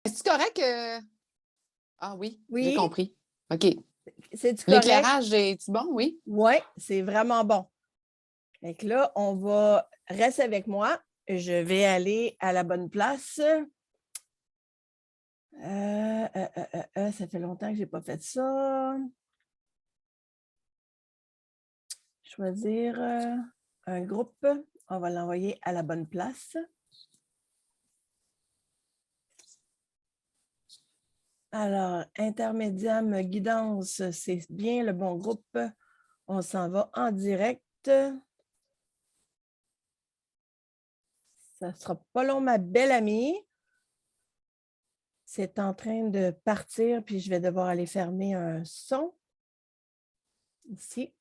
Est-ce correct? Ah oui, j'ai Oui, compris. OK. c'est-tu correct? L'éclairage est-tu bon? Oui? Oui, c'est vraiment bon. Fait que là, reste avec moi. Je vais aller à la bonne place. Ça fait longtemps que je n'ai pas fait ça. Choisir un groupe. On va l'envoyer à la bonne place. Alors, intermédiaire guidance, c'est bien le bon groupe. On s'en va en direct. Ça ne sera pas long, ma belle amie. C'est en train de partir, puis je vais devoir aller fermer un son. Ici.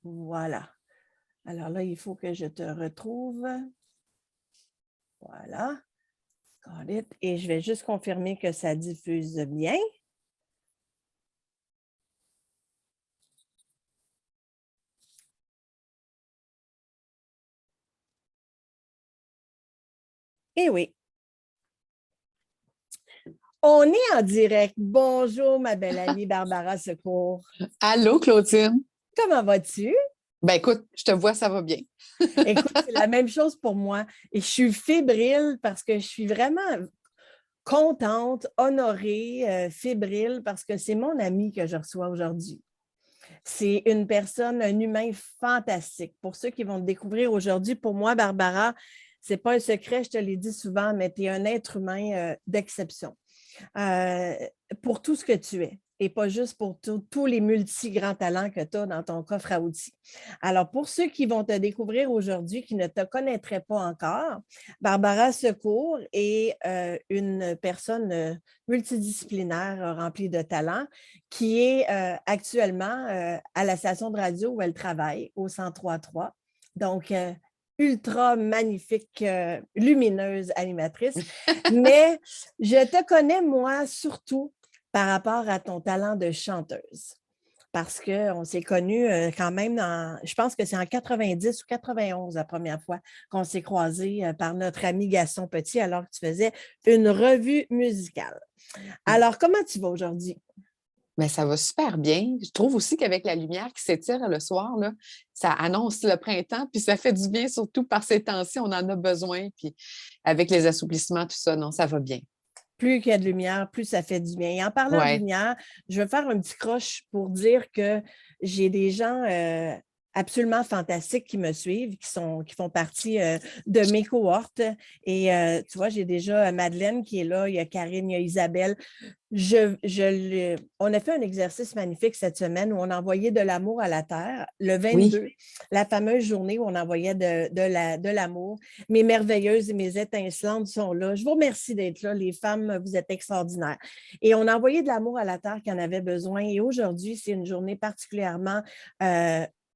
Voilà. Alors là, il faut que je te retrouve. Voilà. Got it. Et je vais juste confirmer que ça diffuse bien. Et oui. On est en direct. Bonjour, ma belle amie Barbara Secours. Allô, Claudine? Comment vas-tu? Ben écoute, je te vois, ça va bien. Écoute, c'est la même chose pour moi. Et je suis fébrile parce que je suis vraiment contente, honorée, fébrile parce que c'est mon ami que je reçois aujourd'hui. C'est une personne, un humain fantastique. Pour ceux qui vont te découvrir aujourd'hui, pour moi, Barbara, ce n'est pas un secret, je te l'ai dit souvent, mais tu es un être humain d'exception. Pour tout ce que tu es et pas juste pour tous les multi-grands talents que tu as dans ton coffre à outils. Alors, pour ceux qui vont te découvrir aujourd'hui, qui ne te connaîtraient pas encore, Barbara Secours est une personne multidisciplinaire remplie de talents qui est actuellement à la station de radio où elle travaille, au 103.3. Donc, ultra magnifique, lumineuse animatrice. Mais je te connais, moi, surtout par rapport à ton talent de chanteuse. Parce qu'on s'est connus quand même je pense que c'est en 90 ou 91 la première fois qu'on s'est croisés par notre ami Gaston Petit alors que tu faisais une revue musicale. Alors, comment tu vas aujourd'hui? Mais ça va super bien. Je trouve aussi qu'avec la lumière qui s'étire le soir, là, ça annonce le printemps, puis ça fait du bien, surtout par ces temps-ci, on en a besoin. Puis avec les assouplissements, tout ça, non, ça va bien. Plus qu'il y a de lumière, plus ça fait du bien. Et en parlant de Ouais. lumière, je vais faire un petit croche pour dire que j'ai des gens absolument fantastiques qui me suivent, qui font partie de mes cohortes. Et tu vois, j'ai déjà Madeleine qui est là, il y a Karine, il y a Isabelle. On a fait un exercice magnifique cette semaine où on envoyait de l'amour à la terre, le Oui. 22, la fameuse journée où on envoyait de l'amour. Mes merveilleuses et mes étincelantes sont là. Je vous remercie d'être là. Les femmes, vous êtes extraordinaires. Et on a envoyé de l'amour à la terre qui en avait besoin. Et aujourd'hui, c'est une journée particulièrement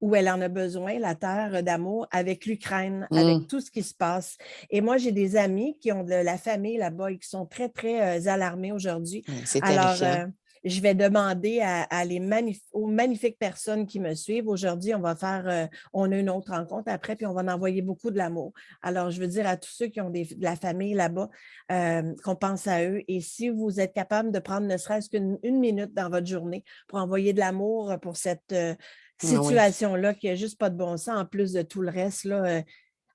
où elle en a besoin, la terre d'amour, avec l'Ukraine, avec tout ce qui se passe. Et moi, j'ai des amis qui ont de la famille là-bas et qui sont très, très alarmés aujourd'hui. C'est Alors, terrifiant. je vais demander aux magnifiques personnes qui me suivent. Aujourd'hui, on a une autre rencontre après, puis on va en envoyer beaucoup de l'amour. Alors, je veux dire à tous ceux qui ont de la famille là-bas qu'on pense à eux. Et si vous êtes capable de prendre ne serait-ce qu'une minute dans votre journée pour envoyer de l'amour pour cette Ah oui. situation-là qui n'a juste pas de bon sens, en plus de tout le reste, là,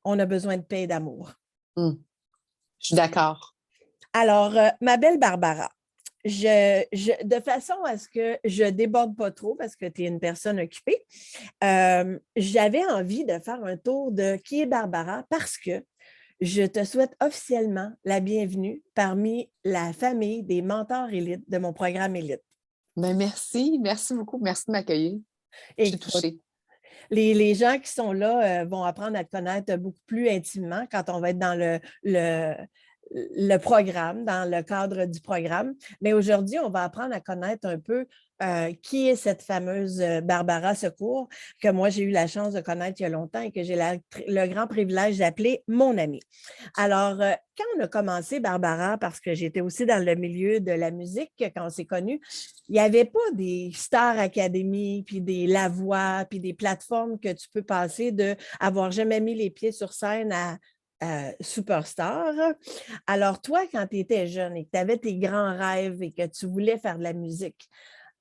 on a besoin de paix et d'amour. Je suis d'accord. Alors, ma belle Barbara, de façon à ce que je ne déborde pas trop, parce que tu es une personne occupée, j'avais envie de faire un tour de qui est Barbara parce que je te souhaite officiellement la bienvenue parmi la famille des mentors élites de mon programme Élite. Ben merci. Merci beaucoup. Merci de m'accueillir. Je suis Écoute, touchée. les gens qui sont là vont apprendre à te connaître beaucoup plus intimement quand on va être dans le programme, dans le cadre du programme. Mais aujourd'hui, on va apprendre à connaître un peu qui est cette fameuse Barbara Secours que moi, j'ai eu la chance de connaître il y a longtemps et que j'ai le grand privilège d'appeler mon amie. Alors, quand on a commencé Barbara, parce que j'étais aussi dans le milieu de la musique quand on s'est connus, il n'y avait pas des Star Academy, puis des La Voix, puis des plateformes que tu peux passer de avoir jamais mis les pieds sur scène à superstar. Alors, toi, quand tu étais jeune et que tu avais tes grands rêves et que tu voulais faire de la musique,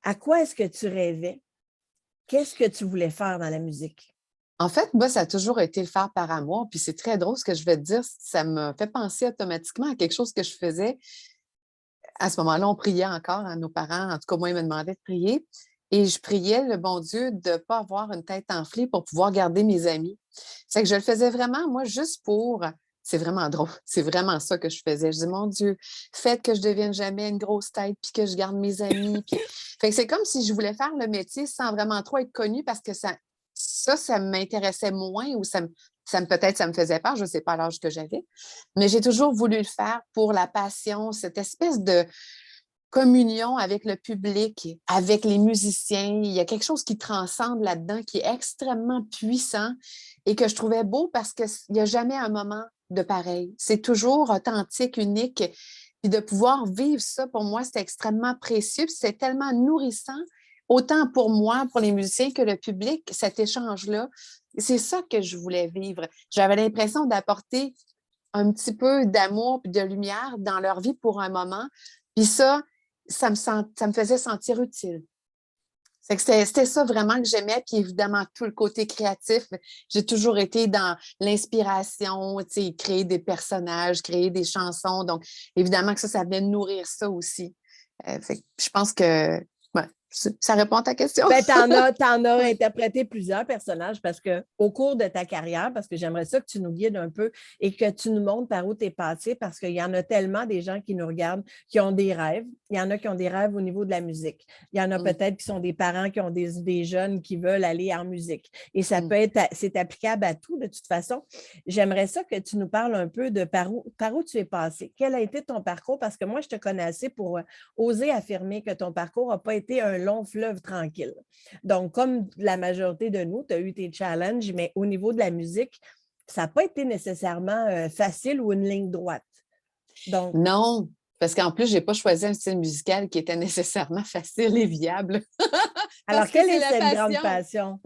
à quoi est-ce que tu rêvais? Qu'est-ce que tu voulais faire dans la musique? En fait, moi, ça a toujours été le faire par amour. Puis c'est très drôle ce que je vais te dire. Ça me fait penser automatiquement à quelque chose que je faisais. À ce moment-là, on priait encore à nos parents. En tout cas, moi, ils me demandaient de prier. Et je priais le bon Dieu de ne pas avoir une tête enflée pour pouvoir garder mes amis. C'est que je le faisais vraiment, moi, juste pour. C'est vraiment drôle. C'est vraiment ça que je faisais. Je dis, mon Dieu, faites que je ne devienne jamais une grosse tête puis que je garde mes amis. Puis... Fait que c'est comme si je voulais faire le métier sans vraiment trop être connue parce que ça m'intéressait moins ou peut-être ça me faisait peur, je ne sais pas l'âge que j'avais. Mais j'ai toujours voulu le faire pour la passion, cette espèce de communion avec le public, avec les musiciens. Il y a quelque chose qui transcende là-dedans, qui est extrêmement puissant et que je trouvais beau parce qu'il n'y a jamais un moment de pareil. C'est toujours authentique, unique. Puis de pouvoir vivre ça, pour moi, c'est extrêmement précieux. C'est tellement nourrissant, autant pour moi, pour les musiciens que le public, cet échange-là. C'est ça que je voulais vivre. J'avais l'impression d'apporter un petit peu d'amour et de lumière dans leur vie pour un moment. Puis ça me faisait sentir utile. C'est que c'était ça vraiment que j'aimais. Puis évidemment, tout le côté créatif. J'ai toujours été dans l'inspiration, tu sais, créer des personnages, créer des chansons. Donc, évidemment que ça venait nourrir ça aussi. Fait que je pense que ouais, ça répond à ta question. Ben, t'en as Oui. interprété plusieurs personnages parce que au cours de ta carrière, parce que j'aimerais ça que tu nous guides un peu et que tu nous montres par où tu es passé, parce qu'il y en a tellement des gens qui nous regardent, qui ont des rêves. Il y en a qui ont des rêves au niveau de la musique. Il y en a Mm, peut-être qui sont des parents qui ont des jeunes qui veulent aller en musique. Et ça mm. peut être, c'est applicable à tout de toute façon. J'aimerais ça que tu nous parles un peu de par où tu es passé. Quel a été ton parcours? Parce que moi, je te connais assez pour oser affirmer que ton parcours n'a pas été un long fleuve tranquille. Donc, comme la majorité de nous, tu as eu tes challenges, mais au niveau de la musique, ça n'a pas été nécessairement facile ou une ligne droite. Donc, Non, parce qu'en plus, je n'ai pas choisi un style musical qui était nécessairement facile et viable. Parce alors, que quelle c'est est la cette grande passion. passion?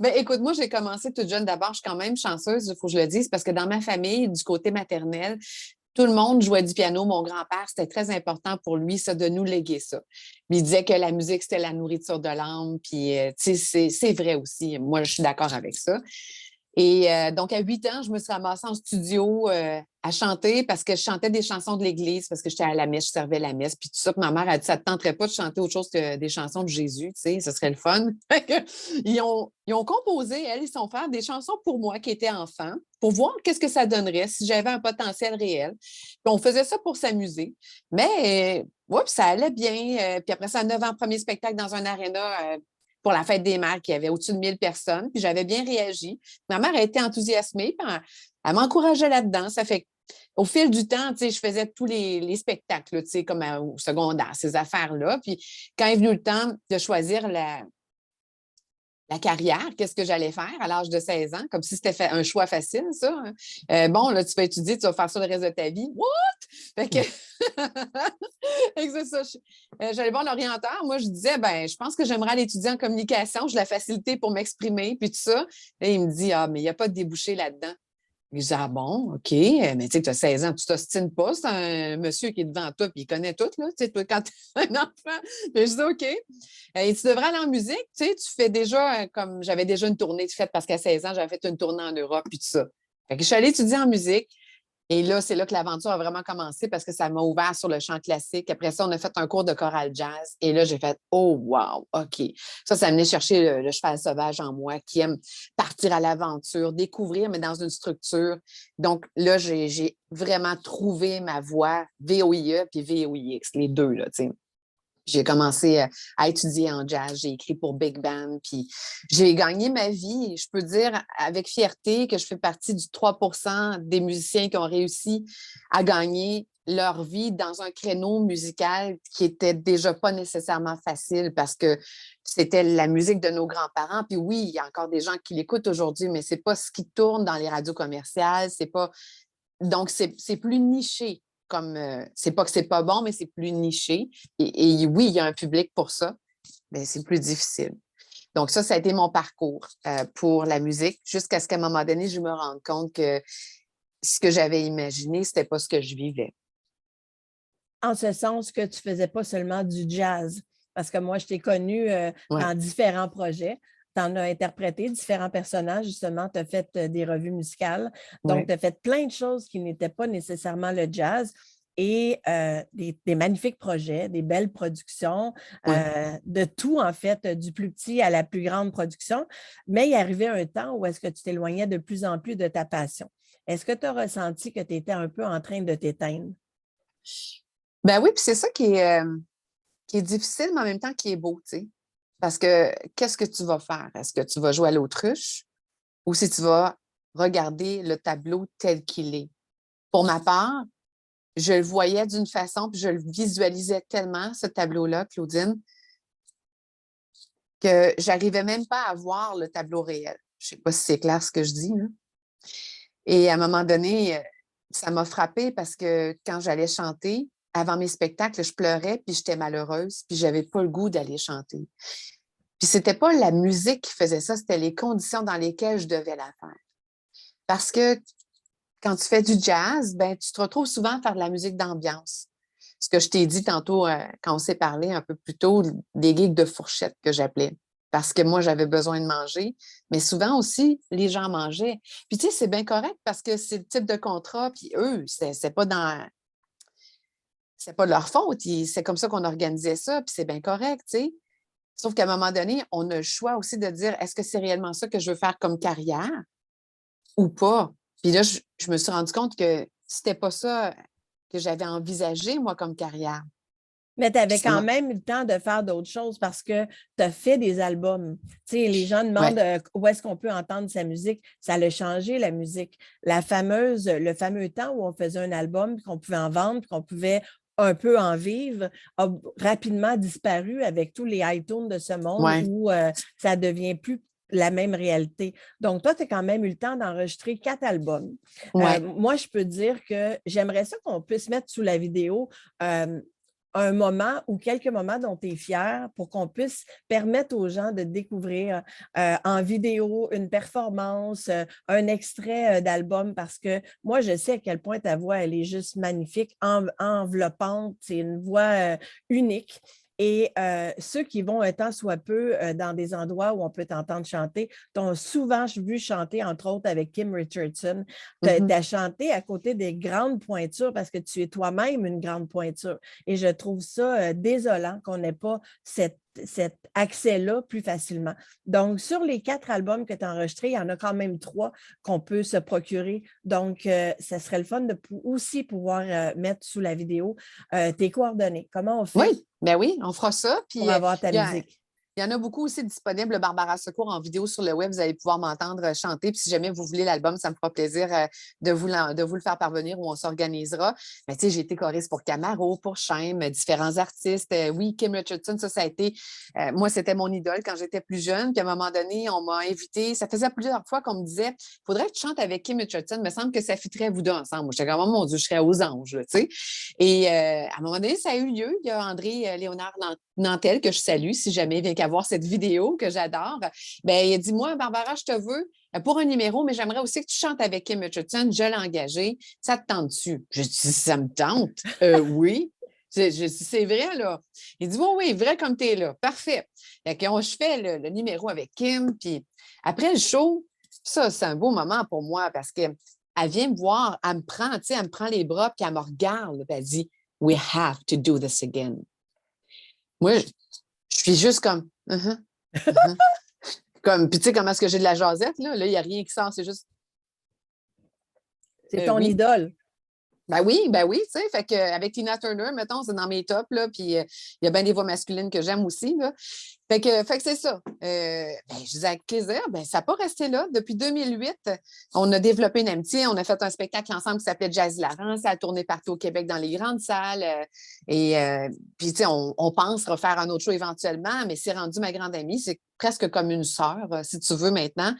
Ben, écoute, moi, j'ai commencé toute jeune. D'abord, je suis quand même chanceuse, il faut que je le dise, parce que dans ma famille, du côté maternel, tout le monde jouait du piano. Mon grand-père, c'était très important pour lui, ça, de nous léguer ça. Il disait que la musique, c'était la nourriture de l'âme. Puis, tu sais, c'est vrai aussi. Moi, je suis d'accord avec ça. Et donc, à 8 ans, je me suis ramassée en studio à chanter parce que je chantais des chansons de l'Église, parce que j'étais à la messe, je servais la messe. Puis tout ça, puis ma mère a dit, ça ne te tenterait pas de chanter autre chose que des chansons de Jésus, tu sais, ce serait le fun. Ils ont composé, elle et son frère, des chansons pour moi qui étais enfant, pour voir qu'est-ce que ça donnerait si j'avais un potentiel réel. Puis on faisait ça pour s'amuser. Mais, oups, ça allait bien. Puis après ça, 9 ans, premier spectacle dans un aréna pour la fête des mères, qui avait au-dessus de 1000 personnes. Puis j'avais bien réagi. Ma mère a été enthousiasmée, puis elle m'encourageait là-dedans. Ça fait au fil du temps, tu sais, je faisais tous les spectacles, tu sais, comme au secondaire, ces affaires-là. Puis quand est venu le temps de choisir la carrière, qu'est-ce que j'allais faire à l'âge de 16 ans, comme si c'était un choix facile, ça, hein. Bon, là, tu vas étudier, tu vas faire ça le reste de ta vie. What? Fait que, fait que c'est ça. J'allais voir l'orienteur. Moi, je disais, ben, je pense que j'aimerais aller étudier en communication. J'ai la facilité pour m'exprimer, puis tout ça. Là, il me dit, ah, mais il n'y a pas de débouché là-dedans. Je dis, ah bon, OK, mais tu sais, tu as 16 ans, tu t'ostines pas, c'est un monsieur qui est devant toi, puis il connaît tout, là, tu sais, toi, quand tu es un enfant. Mais je dis, OK. Et tu devrais aller en musique, tu sais, tu fais déjà, comme j'avais déjà une tournée de fête parce qu'à 16 ans, j'avais fait une tournée en Europe, puis tout ça. Fait que je suis allée étudier en musique. Et là, c'est là que l'aventure a vraiment commencé parce que ça m'a ouvert sur le chant classique. Après ça, on a fait un cours de chorale jazz. Et là, j'ai fait oh, wow, OK. Ça venait chercher le cheval sauvage en moi qui aime partir à l'aventure, découvrir, mais dans une structure. Donc là, j'ai vraiment trouvé ma voie VOIE puis VOIX, les deux, là, tu sais. J'ai commencé à étudier en jazz, j'ai écrit pour Big Band, puis j'ai gagné ma vie. Je peux dire avec fierté que je fais partie du 3 des musiciens qui ont réussi à gagner leur vie dans un créneau musical qui était déjà pas nécessairement facile parce que c'était la musique de nos grands-parents. Puis oui, il y a encore des gens qui l'écoutent aujourd'hui, mais c'est pas ce qui tourne dans les radios commerciales, c'est pas donc, c'est plus niché. Comme, c'est pas que c'est pas bon, mais c'est plus niché. Et oui, il y a un public pour ça, mais c'est plus difficile. Donc, ça a été mon parcours pour la musique, jusqu'à ce qu'à un moment donné, je me rende compte que ce que j'avais imaginé, c'était pas ce que je vivais. En ce sens que tu faisais pas seulement du jazz, parce que moi, je t'ai connu Ouais, dans différents projets. Tu en as interprété différents personnages, justement, tu as fait des revues musicales. Donc, ouais, tu as fait plein de choses qui n'étaient pas nécessairement le jazz et des magnifiques projets, des belles productions, ouais. de tout, en fait, du plus petit à la plus grande production. Mais il arrivait un temps où est-ce que tu t'éloignais de plus en plus de ta passion. Est-ce que tu as ressenti que tu étais un peu en train de t'éteindre? Ben oui, puis c'est ça qui est difficile, mais en même temps qui est beau, tu sais. Parce que qu'est-ce que tu vas faire? Est-ce que tu vas jouer à l'autruche ou si tu vas regarder le tableau tel qu'il est? Pour ma part, je le voyais d'une façon, puis je le visualisais tellement, ce tableau-là, Claudine, que j'arrivais même pas à voir le tableau réel. Je sais pas si c'est clair ce que je dis, là. Et à un moment donné, ça m'a frappée parce que quand j'allais chanter, avant mes spectacles, je pleurais, puis j'étais malheureuse, puis j'avais pas le goût d'aller chanter. Puis c'était pas la musique qui faisait ça, c'était les conditions dans lesquelles je devais la faire. Parce que quand tu fais du jazz, ben tu te retrouves souvent à faire de la musique d'ambiance. Ce que je t'ai dit tantôt quand on s'est parlé un peu plus tôt, des gigs de fourchette que j'appelais. Parce que moi, j'avais besoin de manger, mais souvent aussi, les gens mangeaient. Puis tu sais, c'est bien correct parce que c'est le type de contrat, puis eux, c'est pas de leur faute. C'est comme ça qu'on organisait ça, puis c'est bien correct, tu sais. Sauf qu'à un moment donné, on a le choix aussi de dire est-ce que c'est réellement ça que je veux faire comme carrière ou pas? Puis là, je me suis rendu compte que c'était pas ça que j'avais envisagé, moi, comme carrière. Mais tu Puis avais ça quand m'a. même eu le temps de faire d'autres choses parce que tu as fait des albums. Tu sais, les gens demandent Ouais, où est-ce qu'on peut entendre sa musique. Ça a changé la musique. Le fameux temps où on faisait un album, puis qu'on pouvait en vendre, puis qu'on pouvait un peu en vivre, a rapidement disparu avec tous les iTunes de ce monde ouais, où ça devient plus la même réalité. Donc, toi, tu as quand même eu le temps d'enregistrer 4 albums. ouais. Moi, je peux dire que j'aimerais ça qu'on puisse mettre sous la vidéo un moment ou quelques moments dont tu es fier pour qu'on puisse permettre aux gens de découvrir en vidéo une performance, un extrait d'album, parce que moi, je sais à quel point ta voix, elle est juste magnifique, enveloppante, c'est une voix unique. Et ceux qui vont un temps soit peu dans des endroits où on peut t'entendre chanter, t'ont souvent vu chanter, entre autres, avec Kim Richardson. Tu Mhm. as chanté à côté des grandes pointures parce que tu es toi-même une grande pointure. Et je trouve ça désolant qu'on n'ait pas cet accès-là plus facilement. Donc, sur les 4 albums que tu as enregistrés, il y en a quand même 3 qu'on peut se procurer. Donc, ça serait le fun de aussi pouvoir mettre sous la vidéo tes coordonnées. Comment on fait Oui, ben oui, on fera ça. pour Puis avoir ta musique? il y en a beaucoup aussi disponibles, Barbara Secours, en vidéo sur le web. Vous allez pouvoir m'entendre chanter. Puis si jamais vous voulez l'album, ça me fera plaisir de vous le faire parvenir ou on s'organisera. Mais tu sais, j'ai été choriste pour Camaro, pour Chaim, différents artistes. Oui, Kim Richardson, ça a été. Moi, c'était mon idole quand j'étais plus jeune. Puis à un moment donné, on m'a invité. Ça faisait plusieurs fois qu'on me disait faudrait que tu chantes avec Kim Richardson. Il me semble que ça fitterait vous deux ensemble. Moi, j'étais comme, oh, mon Dieu, je serais aux anges, là, tu sais. Et à un moment donné, ça a eu lieu. Il y a André Léonard Nantel, que je salue, si jamais il vient qu'à voir cette vidéo que j'adore. Ben, il a dit, moi, Barbara, je te veux pour un numéro, mais j'aimerais aussi que tu chantes avec Kim Richardson. Je l'ai engagé. Ça te tente-tu? Je dis, ça me tente. Oui. C'est vrai, là. Il dit, oui, oui, vrai comme tu es là. Parfait. Fait que je fais le numéro avec Kim. Puis après le show, ça, c'est un beau moment pour moi parce que elle vient me voir, elle me prend, tu sais, elle me prend les bras, puis elle me regarde, puis elle dit, We have to do this again. Moi, je suis juste comme, comme, puis tu sais, comment est-ce que j'ai de la jasette, là? Là, il n'y a rien qui sort, c'est juste, C'est ton oui. idole. Ben oui, tu sais, fait qu'avec Tina Turner, mettons, c'est dans mes tops, là, puis il y a bien des voix masculines que j'aime aussi, là. Fait que c'est ça. Ben, je disais avec plaisir, ben, ça n'a pas resté là. Depuis 2008, on a développé une amitié, on a fait un spectacle ensemble qui s'appelait Jazz Hilarant, ça a tourné partout au Québec dans les grandes salles, puis, tu sais, on pense refaire un autre show éventuellement, mais c'est rendu ma grande amie, c'est presque comme une sœur, si tu veux, maintenant.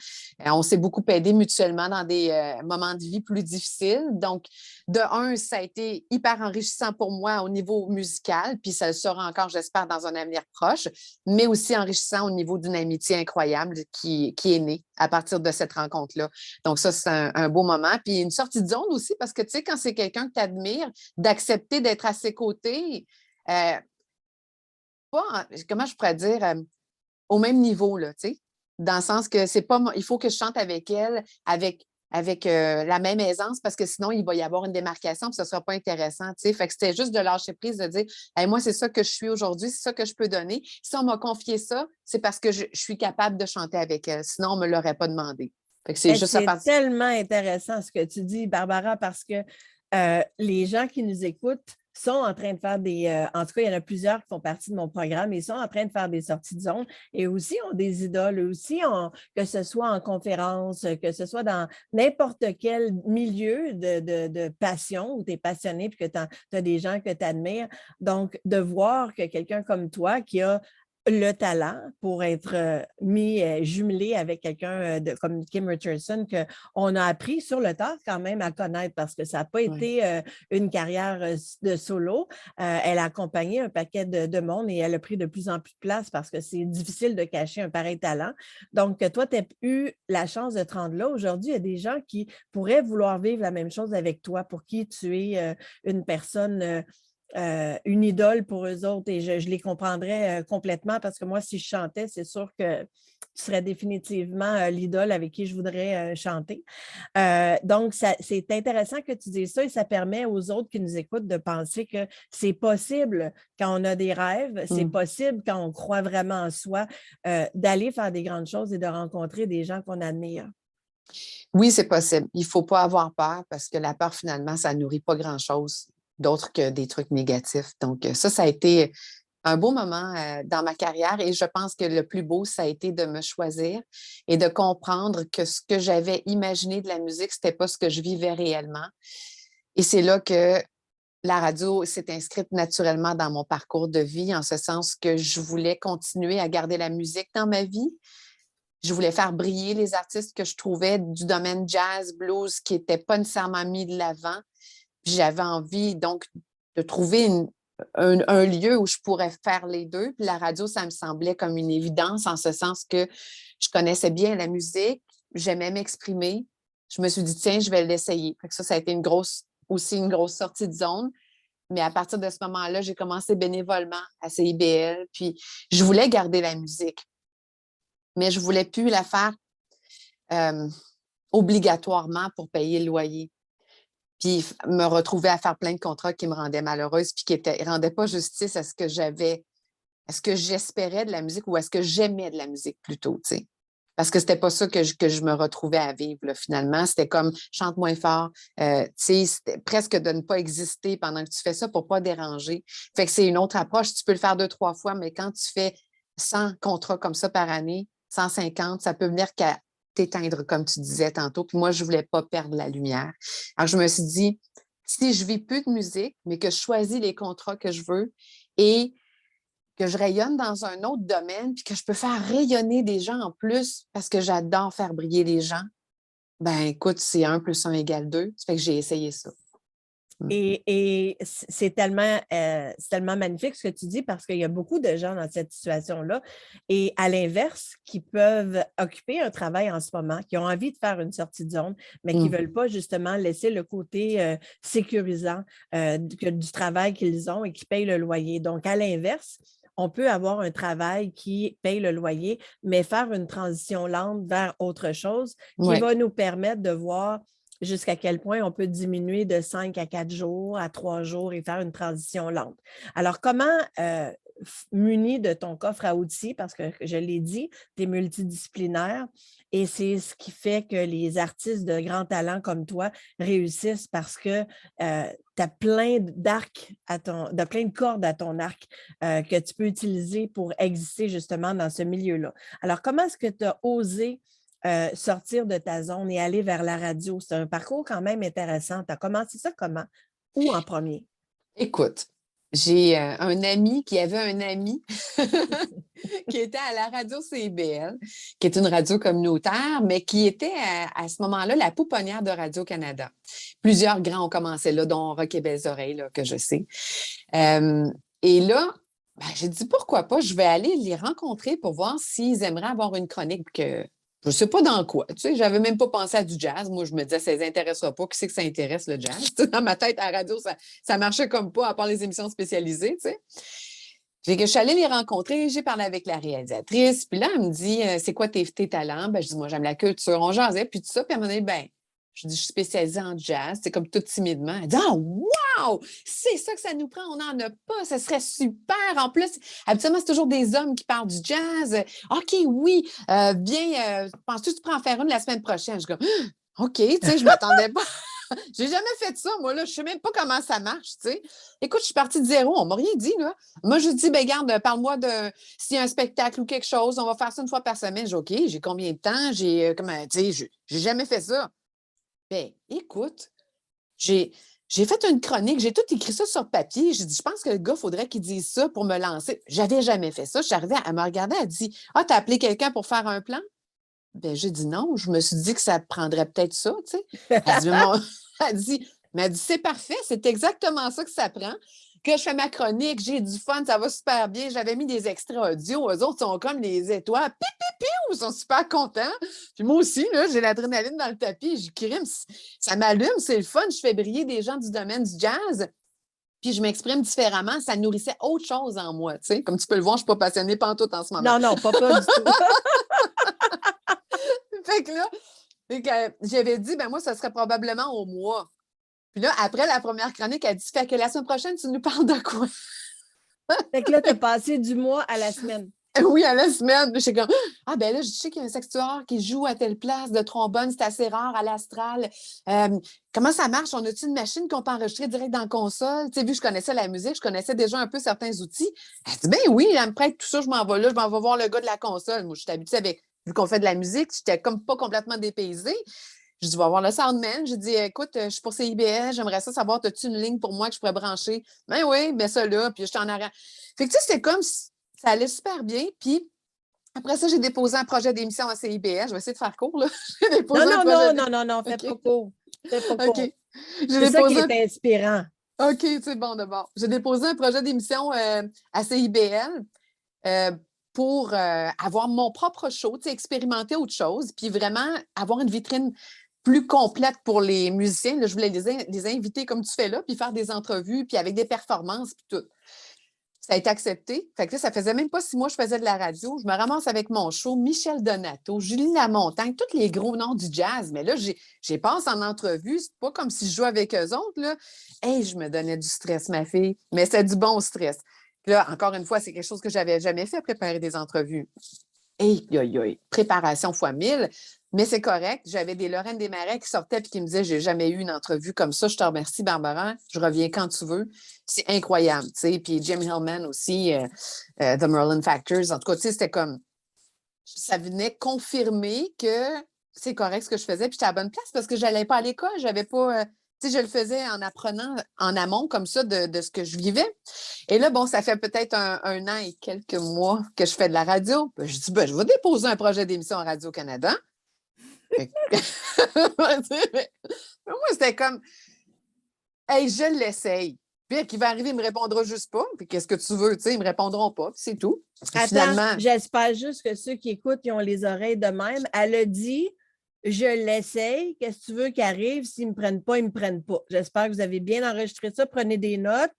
On s'est beaucoup aidés mutuellement dans des moments de vie plus difficiles. Donc, de un, ça a été hyper enrichissant pour moi au niveau musical, puis ça le sera encore, j'espère, dans un avenir proche, mais aussi aussi enrichissant au niveau d'une amitié incroyable qui est née à partir de cette rencontre-là. Donc, ça, c'est un beau moment. Puis une sortie de zone aussi, parce que, tu sais, quand c'est quelqu'un que tu admires, d'accepter d'être à ses côtés, comment je pourrais dire, au même niveau, là, tu sais, dans le sens que c'est pas, il faut que je chante avec elle, avec la même aisance, parce que sinon, il va y avoir une démarcation, puis ce ne sera pas intéressant, tu sais. Fait que c'était juste de lâcher prise, de dire, hey, moi, c'est ça que je suis aujourd'hui, c'est ça que je peux donner. Si on m'a confié ça, c'est parce que je suis capable de chanter avec elle. Sinon, on ne me l'aurait pas demandé. Fait que c'est juste à C'est partir. tellement intéressant ce que tu dis, Barbara, parce que les gens qui nous écoutent sont en train de faire en tout cas, il y en a plusieurs qui font partie de mon programme, ils sont en train de faire des sorties de zone et aussi ont des idoles, aussi que ce soit en conférence, que ce soit dans n'importe quel milieu de passion où tu es passionné et que tu as des gens que tu admires. Donc, de voir que quelqu'un comme toi qui a le talent pour être jumelé avec quelqu'un comme Kim Richardson qu'on a appris sur le tard quand même à connaître parce que ça n'a pas été une carrière de solo. Elle a accompagné un paquet de monde et elle a pris de plus en plus de place parce que c'est difficile de cacher un pareil talent. Donc, toi, tu as eu la chance de te rendre là. Aujourd'hui, il y a des gens qui pourraient vouloir vivre la même chose avec toi, pour qui tu es une personne une idole pour eux autres et je les comprendrais complètement parce que moi, si je chantais, c'est sûr que tu serais définitivement l'idole avec qui je voudrais chanter. Donc, c'est intéressant que tu dises ça et ça permet aux autres qui nous écoutent de penser que c'est possible quand on a des rêves, c'est possible quand on croit vraiment en soi, d'aller faire des grandes choses et de rencontrer des gens qu'on admire. Oui, c'est possible. Il ne faut pas avoir peur parce que la peur, finalement, ça ne nourrit pas grand-chose d'autre que des trucs négatifs. Donc, ça a été un beau moment dans ma carrière et je pense que le plus beau, ça a été de me choisir et de comprendre que ce que j'avais imaginé de la musique, ce n'était pas ce que je vivais réellement. Et c'est là que la radio s'est inscrite naturellement dans mon parcours de vie, en ce sens que je voulais continuer à garder la musique dans ma vie. Je voulais faire briller les artistes que je trouvais du domaine jazz, blues, qui n'étaient pas nécessairement mis de l'avant. J'avais envie donc de trouver un lieu où je pourrais faire les deux. Puis la radio, ça me semblait comme une évidence en ce sens que je connaissais bien la musique, j'aimais m'exprimer. Je me suis dit, tiens, je vais l'essayer. Ça a été aussi une grosse sortie de zone. Mais à partir de ce moment-là, j'ai commencé bénévolement à CIBL. Puis je voulais garder la musique, mais je ne voulais plus la faire obligatoirement pour payer le loyer. Puis me retrouver à faire plein de contrats qui me rendaient malheureuse, puis qui ne rendaient pas justice à ce que j'avais, à ce que j'espérais de la musique ou à ce que j'aimais de la musique plutôt, tu sais. Parce que c'était pas ça que je me retrouvais à vivre, là, finalement. C'était comme chante moins fort. Tu sais, c'était presque de ne pas exister pendant que tu fais ça pour pas déranger. Fait que c'est une autre approche. Tu peux le faire 2, 3 fois, mais quand tu fais 100 contrats comme ça par année, 150, ça peut venir qu'à t'éteindre, comme tu disais tantôt. Puis moi, je voulais pas perdre la lumière. Alors, je me suis dit, si je vis plus de musique, mais que je choisis les contrats que je veux et que je rayonne dans un autre domaine, puis que je peux faire rayonner des gens en plus parce que j'adore faire briller les gens, ben écoute, c'est 1 + 1 = 2. Ça fait que j'ai essayé ça. Et c'est tellement magnifique ce que tu dis parce qu'il y a beaucoup de gens dans cette situation-là et à l'inverse, qui peuvent occuper un travail en ce moment, qui ont envie de faire une sortie de zone, mais qui ne veulent pas justement laisser le côté sécurisant du travail qu'ils ont et qui payent le loyer. Donc, à l'inverse, on peut avoir un travail qui paye le loyer, mais faire une transition lente vers autre chose qui va nous permettre de voir jusqu'à quel point on peut diminuer de 5 à 4 jours, à 3 jours et faire une transition lente. Alors, comment, muni de ton coffre à outils, parce que je l'ai dit, tu es multidisciplinaire et c'est ce qui fait que les artistes de grand talent comme toi réussissent parce que tu as plein d'arcs plein de cordes à ton arc que tu peux utiliser pour exister justement dans ce milieu-là. Alors, comment est-ce que tu as osé sortir de ta zone et aller vers la radio? C'est un parcours quand même intéressant. Tu as commencé ça comment? Où en premier? Écoute, j'ai un ami qui avait un ami qui était à la radio CIBL, qui est une radio communautaire, mais qui était à ce moment-là la pouponnière de Radio-Canada. Plusieurs grands ont commencé là, dont Rock et Belles Oreilles, là, que je sais. Et là, Ben, j'ai dit pourquoi pas, je vais aller les rencontrer pour voir s'ils aimeraient avoir une chronique que je ne sais pas dans quoi. Tu sais, j'avais même pas pensé à du jazz. Moi, je me disais, ça ne les intéressera pas. Qui c'est que ça intéresse le jazz? Tu sais, dans ma tête, à la radio, ça marchait comme pas, à part les émissions spécialisées, tu sais. Fait que je suis allée les rencontrer, j'ai parlé avec la réalisatrice, puis là, elle me dit c'est quoi tes talents? Ben, je dis moi, j'aime la culture, on jasait, puis tout ça, puis à un moment donné, ben, je dis je suis spécialisée en jazz, c'est comme tout timidement. Elle dit ah, wow! C'est ça que ça nous prend, on n'en a pas, ça serait super. En plus, habituellement, c'est toujours des hommes qui parlent du jazz. OK, oui, bien, penses-tu que tu pourrais en faire une la semaine prochaine? Je dis OK, tu sais, je m'attendais pas. J'ai jamais fait ça, moi, là. Je sais même pas comment ça marche, tu sais. Écoute, je suis partie de zéro. On m'a rien dit, là. Moi, je dis, ben garde, parle-moi de s'il y a un spectacle ou quelque chose. On va faire ça une fois par semaine. J'ai OK, j'ai combien de temps? Comment, tu sais, j'ai jamais fait ça. Ben, écoute, j'ai, j'ai fait une chronique. J'ai tout écrit ça sur papier. J'ai dit, je pense que le gars, il faudrait qu'il dise ça pour me lancer. J'avais jamais fait ça. Je suis arrivée, elle me regardait, elle dit, ah, t'as appelé quelqu'un pour faire un plan? Ben, j'ai dit non. Je me suis dit que ça prendrait peut-être ça, tu sais. Elle dit, elle dit, c'est parfait, c'est exactement ça que ça prend. Que je fais ma chronique, j'ai du fun, ça va super bien. J'avais mis des extraits audio. Eux autres sont comme les étoiles. Ils sont super contents. Puis moi aussi, là, j'ai l'adrénaline dans le tapis. Je crime, ça m'allume, c'est le fun. Je fais briller des gens du domaine du jazz. Puis je m'exprime différemment. Ça nourrissait autre chose en moi. Tu sais. Comme tu peux le voir, je ne suis pas passionnée pantoute en ce moment. Non, non, pas du tout. Fait que là, j'avais dit, ben moi, ça serait probablement au mois. Puis là, après la première chronique, elle dit, fait que la semaine prochaine, tu nous parles de quoi? Fait que là, tu as passé du mois à la semaine. Oui, à la semaine. Je suis comme, ah ben là, je sais qu'il y a un saxophone qui joue à telle place de trombone, c'est assez rare à l'Astral. Comment ça marche? On a-tu une machine qu'on peut enregistrer direct dans la console? Tu sais, vu que je connaissais la musique, je connaissais déjà un peu certains outils. Elle dit, ben oui, elle me prête tout ça, je m'en vais là, je m'en vais voir le gars de la console. Moi, je suis habituée avec, vu qu'on fait de la musique, j'étais comme pas complètement dépaysée. Je dis, va voir le soundman. J'ai dit, écoute, je suis pour CIBL, j'aimerais ça savoir, as-tu une ligne pour moi que je pourrais brancher? Ben oui, mets ça là, puis je t'en arrière. Fait que tu sais, c'était comme, ça allait super bien. Puis après ça, j'ai déposé un projet d'émission à CIBL. Je vais essayer de faire court, là. J'ai déposé Non, un non, projet non, non, non, non, fais OK. pas court. Fais pas OK. court. J'ai C'est ça qui déposé est inspirant. OK, c'est bon d'abord. J'ai déposé un projet d'émission à CIBL euh, pour avoir mon propre show, expérimenter autre chose, puis vraiment avoir une vitrine plus complète pour les musiciens. Là, je voulais les inviter comme tu fais là, puis faire des entrevues, puis avec des performances, puis tout. Ça a été accepté. Fait que là, ça faisait même pas 6 mois que je faisais de la radio. Je me ramasse avec mon show, Michel Donato, Julie Lamontagne, tous les gros noms du jazz. Mais là, j'ai passé en entrevue. C'est pas comme si je jouais avec eux autres, là. Hey, je me donnais du stress, ma fille. Mais c'est du bon stress. Puis là, encore une fois, c'est quelque chose que j'avais jamais fait, préparer des entrevues. Hey, préparation fois 1000. Mais c'est correct. J'avais des Lorraine Desmarais qui sortaient et qui me disaient j'ai jamais eu une entrevue comme ça. Je te remercie, Barbara. Je reviens quand tu veux. C'est incroyable. Tu sais. Puis Jim Hillman aussi, The Merlin Factors. En tout cas, tu sais, c'était comme. Ça venait confirmer que c'est correct ce que je faisais. Puis j'étais à la bonne place parce que je n'allais pas à l'école. J'avais pas. Tu sais, je le faisais en apprenant en amont comme ça de ce que je vivais. Et là, bon, ça fait peut-être un an et quelques mois que je fais de la radio. Ben, je dis, ben, je vais déposer un projet d'émission à Radio-Canada. Mais moi, c'était comme, hey, je l'essaye. Puis, qui va arriver, il me répondra juste pas. Puis, qu'est-ce que tu veux? Tu sais, ils me répondront pas. Puis, c'est tout. Puis, Attends, finalement, j'espère juste que ceux qui écoutent, ils ont les oreilles de même. Elle a dit, je l'essaye. Qu'est-ce que tu veux qu'il arrive? S'ils ne me prennent pas, ils ne me prennent pas. J'espère que vous avez bien enregistré ça. Prenez des notes.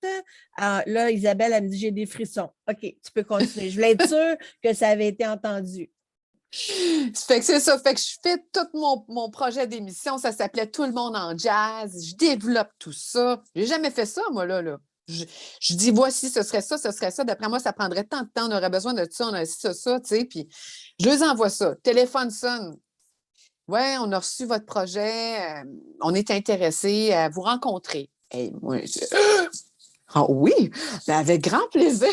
Là, Isabelle, elle me dit, j'ai des frissons. OK, tu peux continuer. Je voulais être sûre que ça avait été entendu. fait que c'est ça. Fait que je fais tout mon projet d'émission. Ça s'appelait Tout le monde en jazz. Je développe tout ça. J'ai jamais fait ça, moi, là. Je dis, voici, ce serait ça, ce serait ça. D'après moi, ça prendrait tant de temps. On aurait besoin de ça, on a ça, tu sais. Puis, je les envoie ça. Téléphone sonne. Ouais, on a reçu votre projet. On est intéressé à vous rencontrer. Et moi, ah oui, ben avec grand plaisir.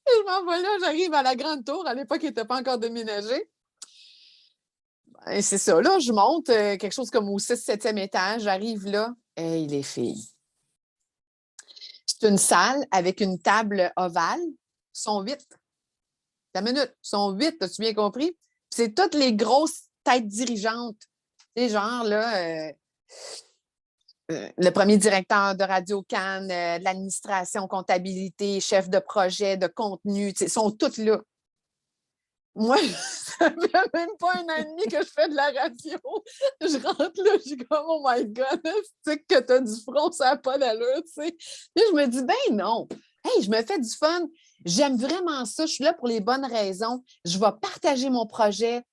Je m'en vais là, j'arrive à la Grande Tour. À l'époque, il n'était pas encore déménagé. Et c'est ça, là, je monte quelque chose comme au 6e, 7e étage. J'arrive là. Hey, les filles. C'est une salle avec une table ovale. Ils sont 8. La minute, ils sont 8, as-tu bien compris? Puis c'est toutes les grosses têtes dirigeantes. Tu sais, genre, là, le premier directeur de Radio Cannes, de l'administration, comptabilité, chef de projet, de contenu, ils sont tous là. Moi, ça fait même pas un an et demi que je fais de la radio. Je rentre là, je suis comme, oh my God, c'est que tu as du front, ça n'a pas d'allure, tu sais. Puis je me dis, ben non, hey, je me fais du fun. J'aime vraiment ça. Je suis là pour les bonnes raisons. Je vais partager mon projet.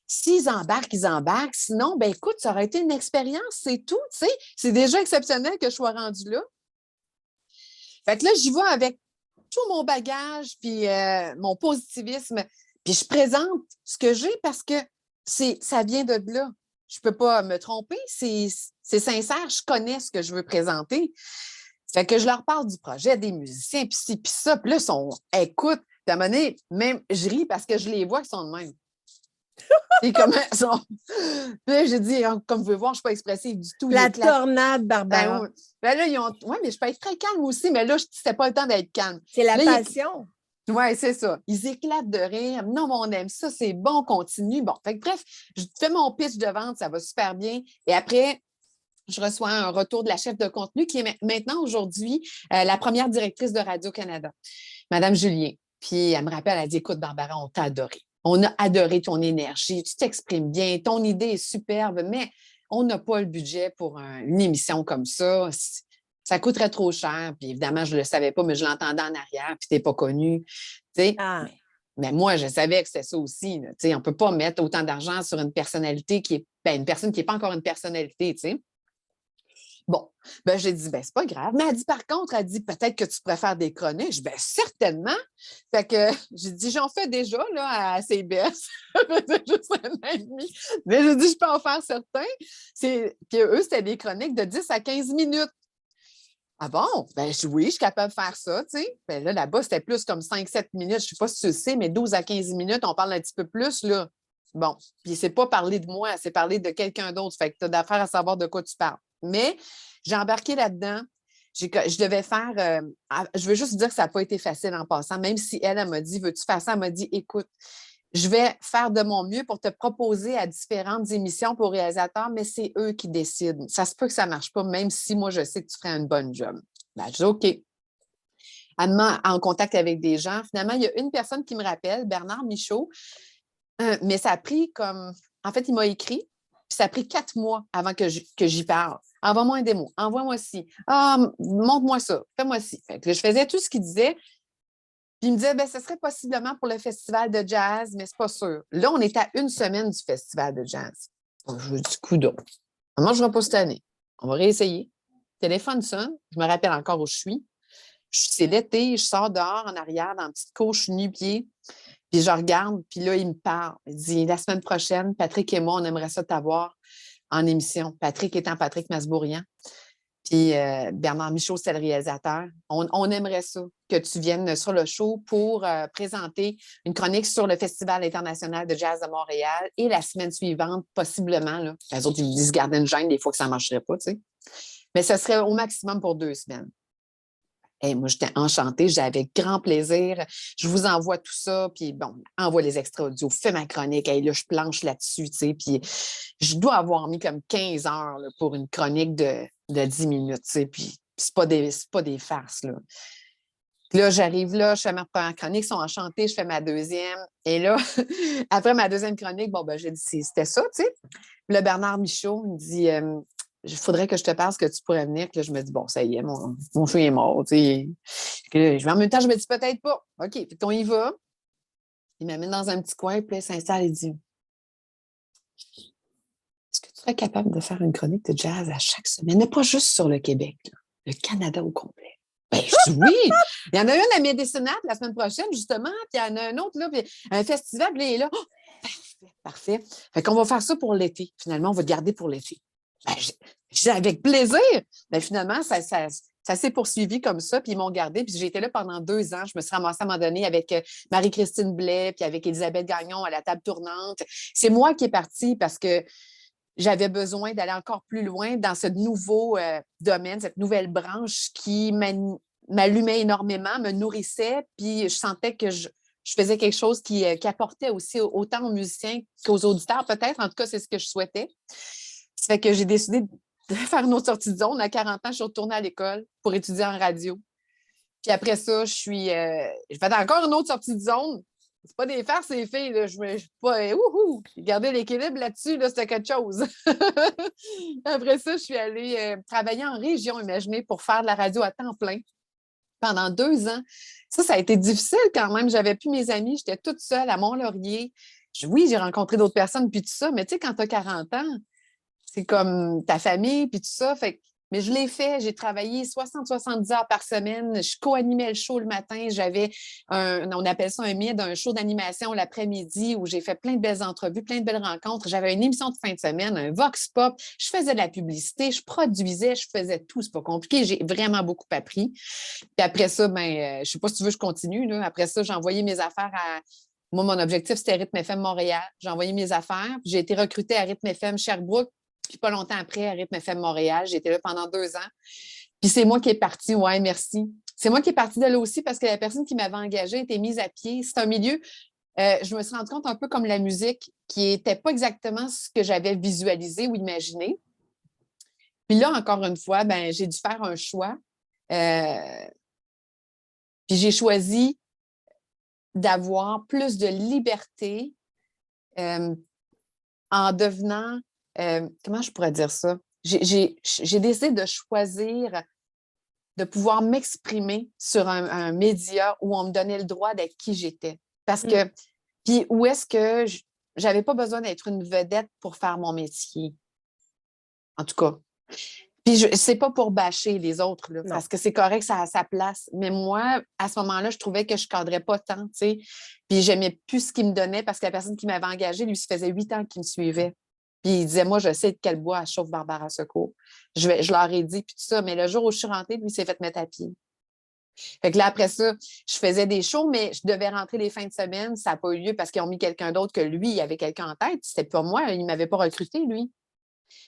S'ils embarquent, ils embarquent. Sinon, ben écoute, ça aurait été une expérience, c'est tout, tu sais. C'est déjà exceptionnel que je sois rendue là. Fait que là, j'y vais avec tout mon bagage, puis mon positivisme. Puis je présente ce que j'ai parce que ça vient de là. Je ne peux pas me tromper. C'est sincère. Je connais ce que je veux présenter. Fait que je leur parle du projet, des musiciens, puis ci, puis ça. Puis là, ils sont, écoute, à un moment donné, même, je ris parce que je les vois qui sont de même. Et comment ils sont. Puis là, j'ai dit, comme vous pouvez voir, je ne suis pas expressive du tout. La tornade, Barbara. Ben là, ils ont. Oui, mais je peux être très calme aussi, mais là, c'était pas le temps d'être calme. C'est la là, passion. Oui, c'est ça. Ils éclatent de rire. Non, mais on aime ça, c'est bon, continue. Bon, fait que, bref, je fais mon pitch de vente, ça va super bien. Et après, je reçois un retour de la chef de contenu qui est maintenant, aujourd'hui, la première directrice de Radio-Canada, Madame Julien. Puis elle me rappelle, elle dit, écoute, Barbara, on t'a adoré. On a adoré ton énergie, tu t'exprimes bien, ton idée est superbe, mais on n'a pas le budget pour une émission comme ça. Ça coûterait trop cher. Puis évidemment, je ne le savais pas, mais je l'entendais en arrière, puis tu n'es pas connu. Ah. Mais moi, je savais que c'était ça aussi. Là, on ne peut pas mettre autant d'argent sur une personnalité qui est une personne qui n'est pas encore une personnalité. T'sais. Bon, ben, j'ai dit, ben, c'est pas grave. Mais elle dit, par contre, elle dit, peut-être que tu préfères des chroniques. Je dis, ben, certainement. Fait que j'ai dit, j'en fais déjà, là, à CBS. Ça faisait juste un an et demi. Mais j'ai dit, je peux en faire certains. Puis eux, c'était des chroniques de 10 à 15 minutes. Ah bon? Ben oui, je suis capable de faire ça, tu sais. Ben là-bas, c'était plus comme 5-7 minutes. Je ne sais pas si tu le sais, mais 12 à 15 minutes, on parle un petit peu plus, là. Bon, puis c'est pas parler de moi, c'est parler de quelqu'un d'autre. Fait que tu as d'affaire à savoir de quoi tu parles. Mais j'ai embarqué là-dedans. Je devais faire... je veux juste dire que ça n'a pas été facile en passant. Même si elle m'a dit, veux-tu faire ça? Elle m'a dit, écoute, je vais faire de mon mieux pour te proposer à différentes émissions pour réalisateurs, mais c'est eux qui décident. Ça se peut que ça ne marche pas, même si moi, je sais que tu ferais une bonne job. Ben, je dis OK. Elle me met en contact avec des gens. Finalement, il y a une personne qui me rappelle, Bernard Michaud, mais ça a pris comme... En fait, il m'a écrit, puis ça a pris 4 mois avant que j'y parle. Envoie-moi un démo, envoie-moi ci. Ah, montre-moi ça, fais-moi ci. Fait que je faisais tout ce qu'il disait. Puis il me disait, ben, ce serait possiblement pour le festival de jazz, mais c'est pas sûr. Là, on est à 1 semaine du festival de jazz. Donc, je dis, coudonc. Moi, je ne vais pas cette année. On va réessayer. Le téléphone sonne. Je me rappelle encore où je suis. C'est l'été, je sors dehors en arrière, dans la petite cour, je suis nu-pied. Puis je regarde, puis là, il me parle. Il dit, la semaine prochaine, Patrick et moi, on aimerait ça t'avoir en émission. Patrick étant Patrick Masbourian. Puis Bernard Michaud, c'est le réalisateur. On aimerait ça, que tu viennes sur le show pour présenter une chronique sur le Festival international de jazz de Montréal et la semaine suivante, possiblement. Là, les autres, ils se gardaient une gêne des fois que ça ne marcherait pas, tu sais. Mais ce serait au maximum pour 2 semaines. Et moi, j'étais enchantée, j'avais avec grand plaisir. Je vous envoie tout ça, puis bon, envoie les extraits audio, fais ma chronique, et là, je planche là-dessus, tu sais, puis je dois avoir mis comme 15 heures là, pour une chronique de 10 minutes, tu sais, puis c'est pas des farces, là. Puis là, j'arrive là, je fais ma première chronique, ils sont enchantés, je fais ma deuxième, et là, après ma deuxième chronique, bon, ben j'ai dit, c'était ça, tu sais. Puis là, Bernard Michaud me dit... il faudrait que je te parle, que tu pourrais venir. Puis là, je me dis, bon, ça y est, mon chien est mort. Tu sais. En même temps, je me dis peut-être pas. OK, puis on y va. Il m'amène dans un petit coin, puis là, il s'installe et dit, est-ce que tu serais capable de faire une chronique de jazz à chaque semaine? Mais pas juste sur le Québec, là, le Canada au complet. Ben, je dis oui! Il y en a une à Médécinate la semaine prochaine, justement, puis il y en a un autre, là, puis un festival, puis il est là. Oh, parfait, parfait. Fait qu'on va faire ça pour l'été. Finalement, on va le garder pour l'été. Ben, j'ai avec plaisir. Ben, finalement, ça s'est poursuivi comme ça, puis ils m'ont gardé. Puis j'ai été là pendant 2 ans. Je me suis ramassée à un moment donné avec Marie-Christine Blais, puis avec Élisabeth Gagnon à la table tournante. C'est moi qui est partie parce que j'avais besoin d'aller encore plus loin dans ce nouveau domaine, cette nouvelle branche qui m'allumait énormément, me nourrissait, puis je sentais que je faisais quelque chose qui apportait aussi autant aux musiciens qu'aux auditeurs, peut-être. En tout cas, c'est ce que je souhaitais. Ça fait que j'ai décidé faire une autre sortie de zone. À 40 ans, je suis retournée à l'école pour étudier en radio. Puis après ça, j'ai fait encore une autre sortie de zone. C'est pas des farces, les filles. Là. Je suis pas. Garder l'équilibre là-dessus, là, c'était quelque chose. Après ça, je suis allée travailler en région, imaginez, pour faire de la radio à temps plein pendant 2 ans. Ça a été difficile quand même. J'avais plus mes amis. J'étais toute seule à Mont-Laurier. Oui, j'ai rencontré d'autres personnes, puis tout ça. Mais tu sais, quand tu as 40 ans, c'est comme ta famille, puis tout ça. Mais je l'ai fait. J'ai travaillé 60-70 heures par semaine. Je co-animais le show le matin. J'avais on appelle ça un MID, un show d'animation l'après-midi où j'ai fait plein de belles entrevues, plein de belles rencontres. J'avais une émission de fin de semaine, un Vox Pop. Je faisais de la publicité, je produisais, je faisais tout. C'est pas compliqué. J'ai vraiment beaucoup appris. Puis après ça, je sais pas si tu veux, je continue. Là. Après ça, j'ai envoyé mes affaires à. Moi, mon objectif, c'était Rythme FM Montréal. J'ai envoyé mes affaires. J'ai été recrutée à Rythme FM Sherbrooke. Puis pas longtemps après, à Rythme FM Montréal, j'ai été là pendant 2 ans. Puis c'est moi qui est partie, ouais, merci. C'est moi qui est partie de là aussi parce que la personne qui m'avait engagée était mise à pied. C'est un milieu, je me suis rendu compte un peu comme la musique, qui n'était pas exactement ce que j'avais visualisé ou imaginé. Puis là, encore une fois, j'ai dû faire un choix. Puis j'ai choisi d'avoir plus de liberté en devenant... comment je pourrais dire ça? J'ai décidé de choisir de pouvoir m'exprimer sur un média où on me donnait le droit d'être qui j'étais. Parce que, puis où est-ce que j'avais pas besoin d'être une vedette pour faire mon métier. En tout cas. Puis c'est pas pour bâcher les autres, là, parce que c'est correct, ça a sa place. Mais moi, à ce moment-là, je trouvais que je cadrais pas tant, tu sais. Puis j'aimais plus ce qu'il me donnait parce que la personne qui m'avait engagée, lui, ça faisait 8 ans qu'il me suivait. Puis il disait, moi, je sais de quel bois elle chauffe Barbara Secours. Je leur ai dit, puis tout ça. Mais le jour où je suis rentrée, lui, il s'est fait mettre à pied. Fait que là, après ça, je faisais des shows, mais je devais rentrer les fins de semaine. Ça n'a pas eu lieu parce qu'ils ont mis quelqu'un d'autre que lui. Il y avait quelqu'un en tête. C'était pas moi. Il ne m'avait pas recruté, lui.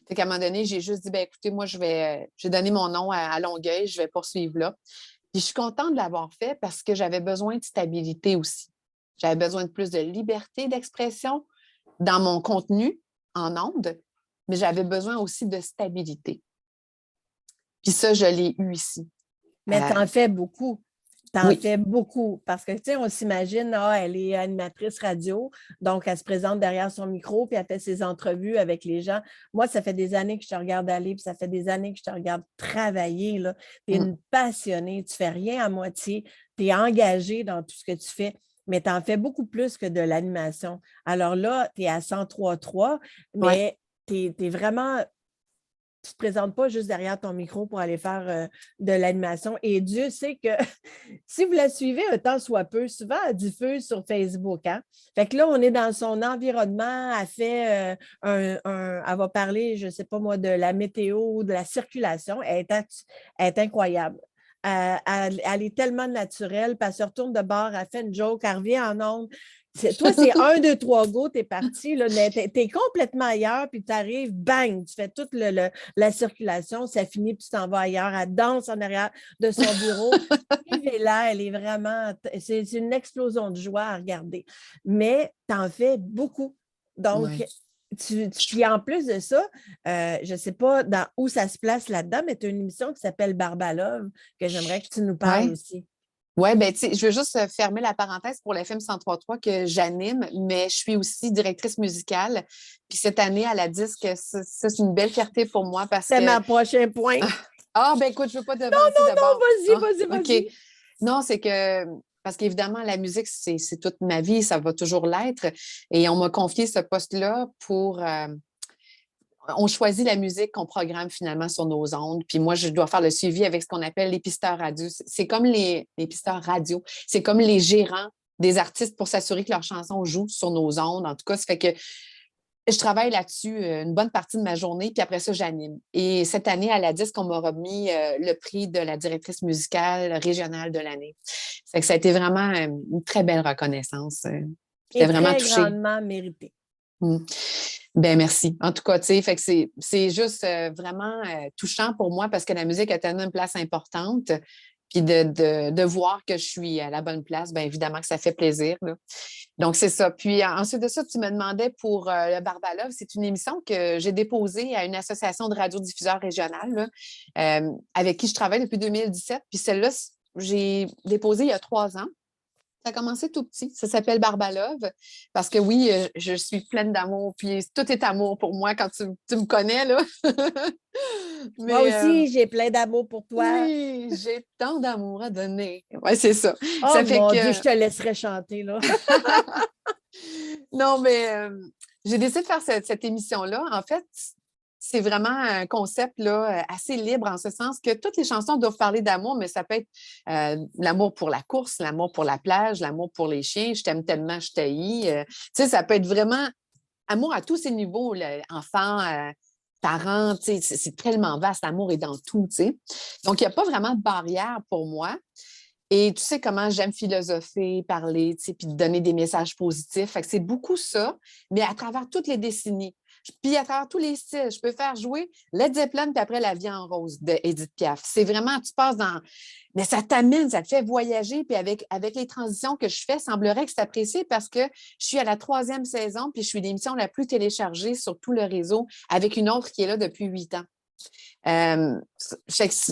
Fait qu'à un moment donné, j'ai juste dit, écoutez, moi, j'ai donné mon nom à Longueuil. Je vais poursuivre là. Puis je suis contente de l'avoir fait parce que j'avais besoin de stabilité aussi. J'avais besoin de plus de liberté d'expression dans mon contenu en ondes, mais j'avais besoin aussi de stabilité. Puis ça, je l'ai eu ici. Mais tu en fais beaucoup. T'en Oui. fais beaucoup. Parce que, tu sais, on s'imagine, elle est animatrice radio, donc elle se présente derrière son micro, puis elle fait ses entrevues avec les gens. Moi, ça fait des années que je te regarde aller, puis ça fait des années que je te regarde travailler. Tu es une passionnée, tu ne fais rien à moitié, tu es engagée dans tout ce que tu fais, mais tu en fais beaucoup plus que de l'animation. Alors là, tu es à 103.3, mais tu es vraiment... Tu ne te présentes pas juste derrière ton micro pour aller faire de l'animation. Et Dieu sait que si vous la suivez un temps soit peu, souvent elle diffuse sur Facebook. Hein? Fait que là, on est dans son environnement, elle fait elle va parler, je ne sais pas moi, de la météo, de la circulation. Elle est incroyable. Elle est tellement naturelle, puis elle se retourne de bord, elle fait une joke, elle revient en ondes. Toi, c'est 1, 2, 3, go, t'es parti. T'es complètement ailleurs, puis tu arrives, bang, tu fais toute la circulation, ça finit, puis tu t'en vas ailleurs. Elle danse en arrière de son bureau. Là, elle est vraiment... C'est une explosion de joie à regarder. Mais tu en fais beaucoup. Donc, puis en plus de ça, je ne sais pas où ça se place là-dedans, mais tu as une émission qui s'appelle Barbalove, que j'aimerais que tu nous parles aussi. Oui, tu sais, je veux juste fermer la parenthèse pour l'FM 103.3 que j'anime, mais je suis aussi directrice musicale. Puis cette année, à la disque, ça, c'est une belle fierté pour moi parce que... C'est ma prochain point. Écoute, je ne veux pas devancer d'abord. Vas-y. OK. Non, c'est que... Parce qu'évidemment, la musique, c'est toute ma vie, ça va toujours l'être. Et on m'a confié ce poste-là pour... on choisit la musique qu'on programme finalement sur nos ondes. Puis moi, je dois faire le suivi avec ce qu'on appelle les pisteurs radio. C'est comme les pisteurs radio. C'est comme les gérants des artistes pour s'assurer que leurs chansons jouent sur nos ondes. En tout cas, ça fait que je travaille là-dessus une bonne partie de ma journée, puis après ça, j'anime. Et cette année, à la disque, on m'a remis le prix de la directrice musicale régionale de l'année. Ça fait que ça a été vraiment une très belle reconnaissance. J'étais vraiment touchée. Grandement mérité. Ben merci. En tout cas, tu sais, fait que c'est juste vraiment touchant pour moi parce que la musique a tellement une place importante. puis de voir que je suis à la bonne place, bien évidemment que ça fait plaisir, là. Donc, c'est ça. Puis ensuite de ça, tu me demandais pour le Barbalove, c'est une émission que j'ai déposée à une association de radiodiffuseurs régionale là, avec qui je travaille depuis 2017. Puis celle-là, j'ai déposé il y a 3 ans. Ça a commencé tout petit. Ça s'appelle Barbalove parce que oui, je suis pleine d'amour. Puis tout est amour pour moi quand tu me connais, là. Moi Mais aussi, j'ai plein d'amour pour toi. oui, j'ai tant d'amour à donner. Oui, c'est ça. Oh Ça fait mon Dieu, que je te laisserai chanter, là. non, mais j'ai décidé de faire cette émission-là. En fait, c'est vraiment un concept là, assez libre en ce sens que toutes les chansons doivent parler d'amour, mais ça peut être l'amour pour la course, l'amour pour la plage, l'amour pour les chiens, je t'aime tellement, je t'haïs. Tu sais, ça peut être vraiment amour à tous ces niveaux, là, enfants, parents, tu sais, c'est tellement vaste, l'amour est dans tout, tu sais. Donc, il n'y a pas vraiment de barrière pour moi. Et tu sais comment j'aime philosopher, parler, tu sais, puis donner des messages positifs. Fait que c'est beaucoup ça, mais à travers toutes les décennies. Puis à travers tous les styles, je peux faire jouer Led Zeppelin, puis après La vie en rose de Edith Piaf. C'est vraiment, tu passes dans. Mais ça t'amène, ça te fait voyager. Puis avec les transitions que je fais, semblerait que c'est apprécié parce que je suis à la 3e saison, puis je suis l'émission la plus téléchargée sur tout le réseau, avec une autre qui est là depuis 8 ans. Euh,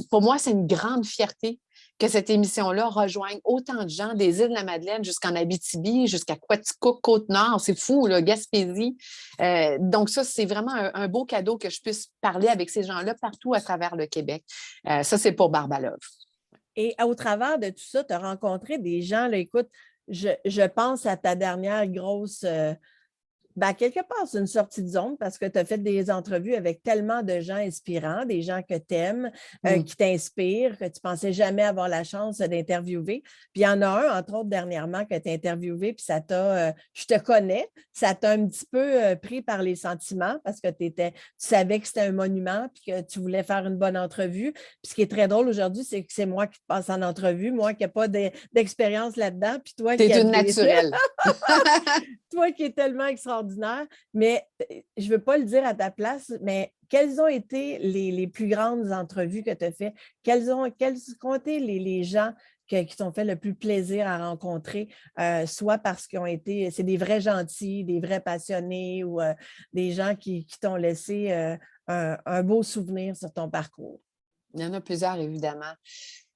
pour moi, c'est une grande fierté que cette émission-là rejoigne autant de gens des îles de la Madeleine jusqu'en Abitibi, jusqu'à Quaticook, Côte-Nord. C'est fou, là, Gaspésie. Donc ça, c'est vraiment un beau cadeau que je puisse parler avec ces gens-là partout à travers le Québec. Ça, c'est pour Barbalove. Et au travers de tout ça, tu as rencontré des gens, là, écoute, je pense à ta dernière grosse ben, quelque part, c'est une sortie de zone parce que tu as fait des entrevues avec tellement de gens inspirants, des gens que tu aimes, qui t'inspirent, que tu ne pensais jamais avoir la chance d'interviewer. Puis il y en a un, entre autres, dernièrement, que tu as interviewé, puis ça t'a, je te connais, ça t'a un petit peu pris par les sentiments parce que tu savais que c'était un monument, puis que tu voulais faire une bonne entrevue. Puis ce qui est très drôle aujourd'hui, c'est que c'est moi qui te passe en entrevue, moi qui n'ai pas d'expérience là-dedans, puis toi T'es qui as une naturelle. toi qui es tellement extraordinaire, mais je ne veux pas le dire à ta place, mais quelles ont été les plus grandes entrevues que tu as faites? Quels ont été les gens qui t'ont fait le plus plaisir à rencontrer, soit parce qu'ils ont été, c'est des vrais gentils, des vrais passionnés ou des gens qui t'ont laissé un beau souvenir sur ton parcours? Il y en a plusieurs, évidemment.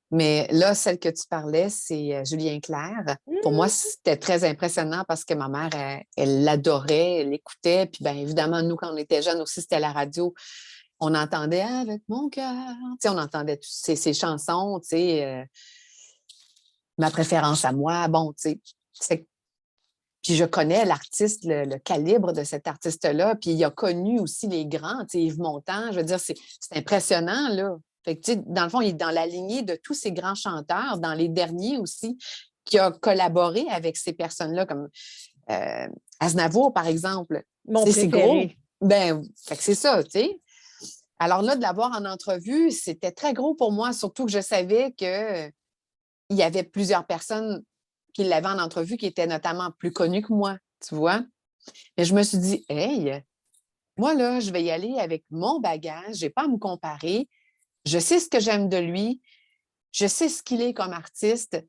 Mais là, celle que tu parlais, c'est Julien Clerc. Pour moi, c'était très impressionnant parce que ma mère, elle l'adorait, elle l'écoutait. Puis bien évidemment, nous, quand on était jeunes aussi, c'était à la radio. On entendait avec mon cœur. Tu sais, on entendait ces chansons, tu sais, ma préférence à moi. Bon, tu sais. Puis je connais l'artiste, le calibre de cet artiste-là. Puis il a connu aussi les grands, tu sais, Yves Montand. Je veux dire, c'est impressionnant, là. Fait que, tu sais, dans le fond, il est dans la lignée de tous ces grands chanteurs, dans les derniers aussi, qui a collaboré avec ces personnes-là, comme Aznavour, par exemple. Mon C'est gros. préféré. Ben, fait que c'est ça, tu sais. Alors là, de l'avoir en entrevue, c'était très gros pour moi, surtout que je savais qu'il y avait plusieurs personnes qui l'avaient en entrevue qui étaient notamment plus connues que moi, tu vois. Mais je me suis dit, hey, moi, là, je vais y aller avec mon bagage, je n'ai pas à me comparer. Je sais ce que j'aime de lui, je sais ce qu'il est comme artiste.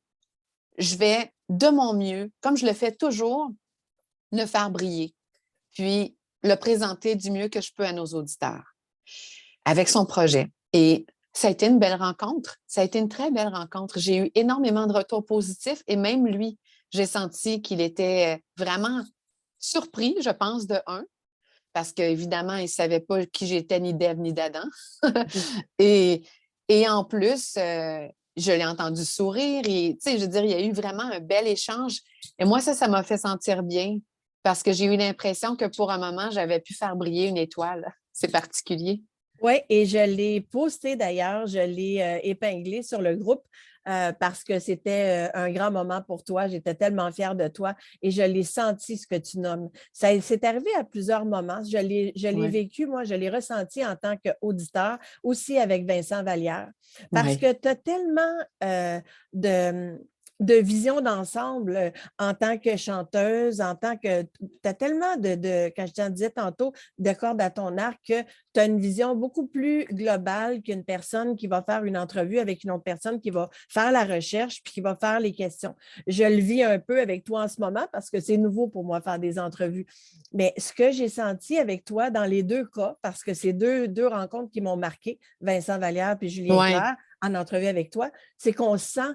Je vais de mon mieux, comme je le fais toujours, le faire briller, puis le présenter du mieux que je peux à nos auditeurs avec son projet. Et ça a été une belle rencontre. Ça a été une très belle rencontre. J'ai eu énormément de retours positifs et même lui, j'ai senti qu'il était vraiment surpris, je pense, de un, parce qu'évidemment, il ne savait pas qui j'étais, ni d'Ève, ni d'Adam. et, et en plus, je l'ai entendu sourire et, tu sais, je veux dire, il y a eu vraiment un bel échange. Et moi, ça m'a fait sentir bien parce que j'ai eu l'impression que pour un moment, j'avais pu faire briller une étoile. C'est particulier. Oui, et je l'ai posté d'ailleurs, je l'ai épinglé sur le groupe parce que c'était un grand moment pour toi. J'étais tellement fière de toi et je l'ai senti, ce que tu nommes. Ça s'est arrivé à plusieurs moments. Je l'ai Ouais. vécu, moi, je l'ai ressenti en tant qu'auditeur, aussi avec Vincent Vallière, parce Ouais. que tu as tellement de vision d'ensemble en tant que chanteuse, en tant que... Tu as tellement quand je t'en disais tantôt, de cordes à ton arc, que tu as une vision beaucoup plus globale qu'une personne qui va faire une entrevue avec une autre personne qui va faire la recherche puis qui va faire les questions. Je le vis un peu avec toi en ce moment parce que c'est nouveau pour moi faire des entrevues. Mais ce que j'ai senti avec toi dans les deux cas, parce que c'est deux rencontres qui m'ont marqué, Vincent Vallière puis Julien Ouais. Clerc, en entrevue avec toi, c'est qu'on sent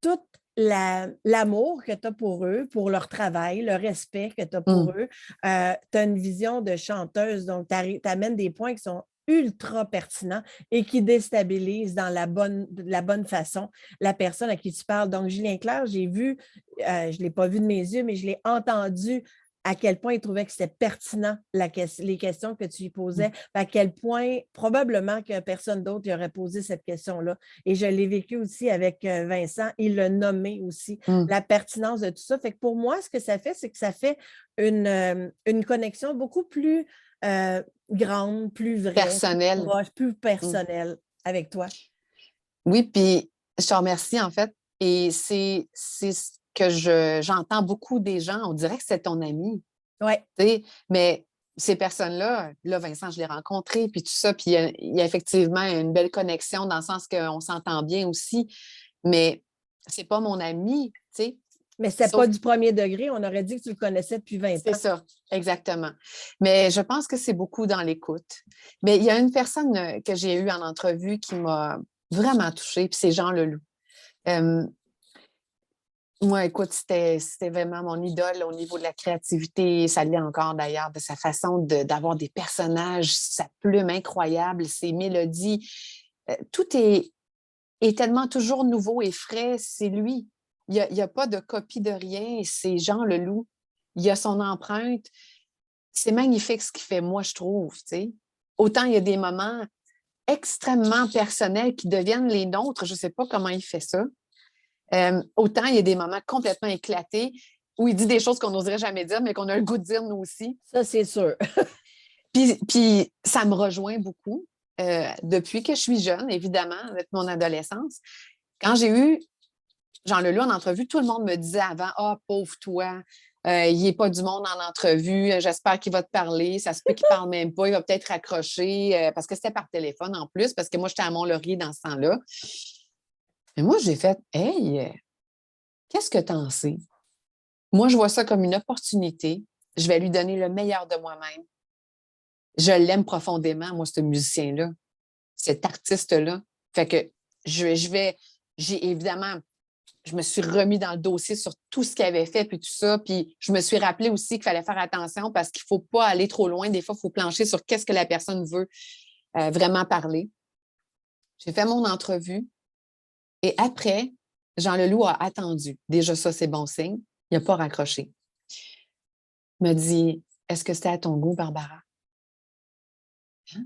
tout l'amour que tu as pour eux, pour leur travail, le respect que tu as pour eux. Tu as une vision de chanteuse, donc tu amènes des points qui sont ultra pertinents et qui déstabilisent de la bonne façon la personne à qui tu parles. Donc, Julien Clerc, j'ai vu, je ne l'ai pas vu de mes yeux, mais je l'ai entendu à quel point il trouvait que c'était pertinent les questions que tu lui posais, à quel point probablement que personne d'autre lui aurait posé cette question-là. Et je l'ai vécu aussi avec Vincent, il l'a nommé aussi, la pertinence de tout ça. Fait que pour moi, ce que ça fait, c'est que ça fait une connexion beaucoup plus grande, plus vraie, Personnelle. plus proche, plus personnelle avec toi. Oui, puis je te remercie, en fait. Et c'est ce que j'entends beaucoup des gens. On dirait que c'est ton ami. Oui. Mais ces personnes-là, là, Vincent, je l'ai rencontré, puis tout ça, puis il y a effectivement une belle connexion dans le sens qu'on s'entend bien aussi. Mais c'est pas mon ami, tu sais. Mais c'est pas du premier degré. On aurait dit que tu le connaissais depuis 20 ans. C'est ça, exactement. Mais je pense que c'est beaucoup dans l'écoute. Mais il y a une personne que j'ai eue en entrevue qui m'a vraiment touchée, puis c'est Jean Leloup. Moi, écoute, c'était vraiment mon idole au niveau de la créativité. Ça l'est encore d'ailleurs, de sa façon d'avoir des personnages, sa plume incroyable, ses mélodies. Tout est tellement toujours nouveau et frais. C'est lui. Il y a pas de copie de rien. C'est Jean Leloup. Il a son empreinte. C'est magnifique ce qu'il fait, moi, je trouve. T'sais. Autant il y a des moments extrêmement personnels qui deviennent les nôtres. Je ne sais pas comment il fait ça. Autant il y a des moments complètement éclatés où il dit des choses qu'on n'oserait jamais dire, mais qu'on a le goût de dire nous aussi. Ça, c'est sûr. puis ça me rejoint beaucoup depuis que je suis jeune, évidemment, avec mon adolescence. Quand j'ai eu Jean Leloup en entrevue, tout le monde me disait avant, « Ah, pauvre toi, il n'est pas du monde en entrevue, j'espère qu'il va te parler, ça se peut qu'il ne parle même pas, il va peut-être raccrocher, parce que c'était par téléphone en plus, parce que moi, j'étais à Mont-Laurier dans ce temps-là. Mais moi, j'ai fait, « Hey, qu'est-ce que tu en sais? » Moi, je vois ça comme une opportunité. Je vais lui donner le meilleur de moi-même. Je l'aime profondément, moi, ce musicien-là, cet artiste-là. Fait que j'ai évidemment, je me suis remis dans le dossier sur tout ce qu'il avait fait, puis tout ça. Puis je me suis rappelé aussi qu'il fallait faire attention parce qu'il ne faut pas aller trop loin. Des fois, il faut plancher sur qu'est-ce que la personne veut vraiment parler. J'ai fait mon entrevue et après, Jean Leloup a attendu. Déjà, ça, c'est bon signe. Il n'a pas raccroché. Il m'a dit, « Est-ce que c'était à ton goût, Barbara? » Hein?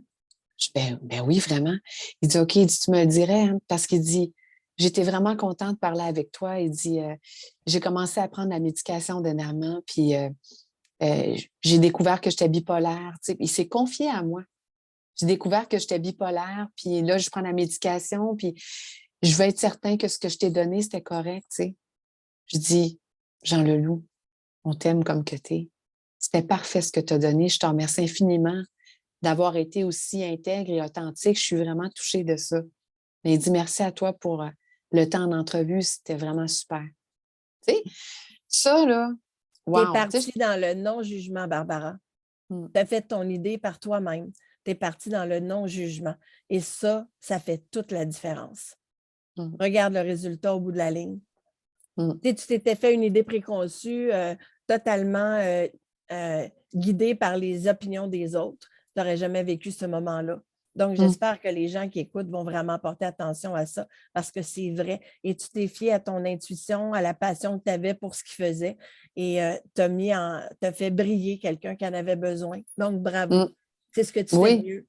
Je dis, ben oui, vraiment. Il dit, « OK, il dit, tu me le dirais, hein? » Parce qu'il dit, « J'étais vraiment contente de parler avec toi. » Il dit, « J'ai commencé à prendre la médication dernièrement, puis j'ai découvert que j'étais bipolaire. » Tu sais, il s'est confié à moi. J'ai découvert que j'étais bipolaire, puis là, je prends la médication, puis je veux être certain que ce que je t'ai donné, c'était correct, tu sais. Je dis, « Jean Leloup, on t'aime comme que t'es. C'était parfait ce que tu as donné. Je te remercie infiniment d'avoir été aussi intègre et authentique. Je suis vraiment touchée de ça. » Mais il dit merci à toi pour le temps d'entrevue. C'était vraiment super. Tu sais, ça, là, Tu es wow. partie dans le non-jugement, Barbara. Tu as fait ton idée par toi-même. Tu es partie dans le non-jugement. Et ça fait toute la différence. Regarde le résultat au bout de la ligne. Tu t'étais fait une idée préconçue, totalement guidée par les opinions des autres. Tu n'aurais jamais vécu ce moment-là. Donc, j'espère que les gens qui écoutent vont vraiment porter attention à ça parce que c'est vrai. Et tu t'es fié à ton intuition, à la passion que tu avais pour ce qu'il faisait et t'as fait briller quelqu'un qui en avait besoin. Donc, bravo. C'est ce que tu fais de mieux.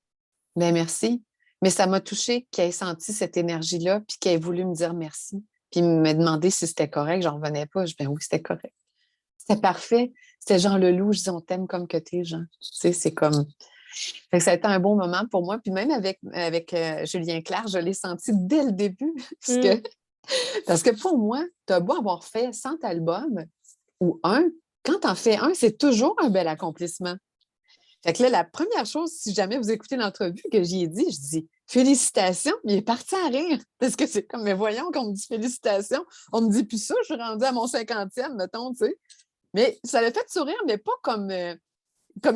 Bien, merci. Mais ça m'a touchée qu'il ait senti cette énergie-là puis qu'il ait voulu me dire merci. Puis me demander si c'était correct. J'en revenais pas. Je dis, « Ben oui, c'était correct. » C'était parfait. C'était Jean Leloup. Je dis, « On t'aime comme que t'es, Jean. » Tu sais, c'est comme... Fait que ça a été un bon moment pour moi. Puis même avec Julien Clerc, je l'ai senti dès le début. Parce que Parce que pour moi, tu as beau avoir fait 100 albums ou un, quand tu en fais un, c'est toujours un bel accomplissement. Fait que là, la première chose, si jamais vous écoutez l'entrevue que j'y ai dit, je dis félicitations, mais il est parti à rire. Parce que c'est comme, mais voyons qu'on me dit félicitations. On me dit plus ça, je suis rendue à mon 50e, mettons, tu sais. Mais ça l'a fait sourire, mais pas comme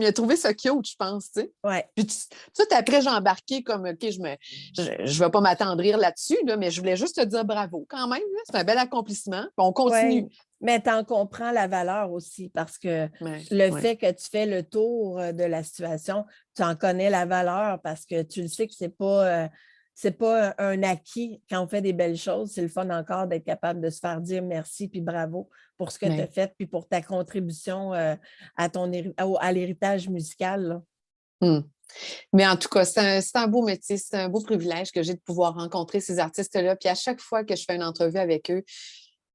il a trouvé ça cute, je pense, tu sais. Ouais. Puis tout après, j'ai embarqué comme, OK, je vais pas m'attendrir là-dessus, là, mais je voulais juste te dire bravo quand même. Là, c'est un bel accomplissement. Puis on continue. Ouais. Mais tu en comprends la valeur aussi parce que Ouais, le ouais. fait que tu fais le tour de la situation, tu en connais la valeur parce que tu le sais que c'est pas un acquis quand on fait des belles choses. C'est le fun encore d'être capable de se faire dire merci puis bravo pour ce que tu as Ouais. fait puis pour ta contribution à l'héritage musical, là. Hmm. Mais en tout cas, c'est un beau métier, c'est un beau privilège que j'ai de pouvoir rencontrer ces artistes-là. Puis à chaque fois que je fais une entrevue avec eux,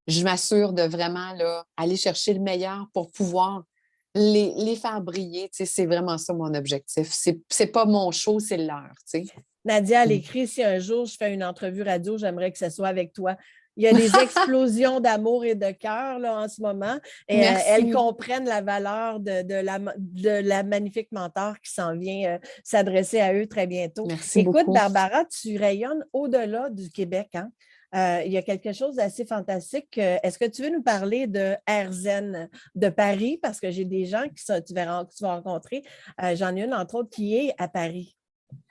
je m'assure de vraiment là, aller chercher le meilleur pour pouvoir les faire briller. Tu sais, c'est vraiment ça mon objectif. C'est pas mon show, c'est leur. Tu sais. Nadia, elle Mm. écrit, si un jour je fais une entrevue radio, j'aimerais que ce soit avec toi. Il y a des explosions d'amour et de cœur là, en ce moment. Et elles Merci. comprennent la valeur de la magnifique mentor qui s'en vient s'adresser à eux très bientôt. Merci Écoute, beaucoup. Barbara, tu rayonnes au-delà du Québec, hein? Il y a quelque chose d'assez fantastique. Est-ce que tu veux nous parler de AirZen de Paris? Parce que j'ai des gens que tu vas rencontrer. J'en ai une, entre autres, qui est à Paris.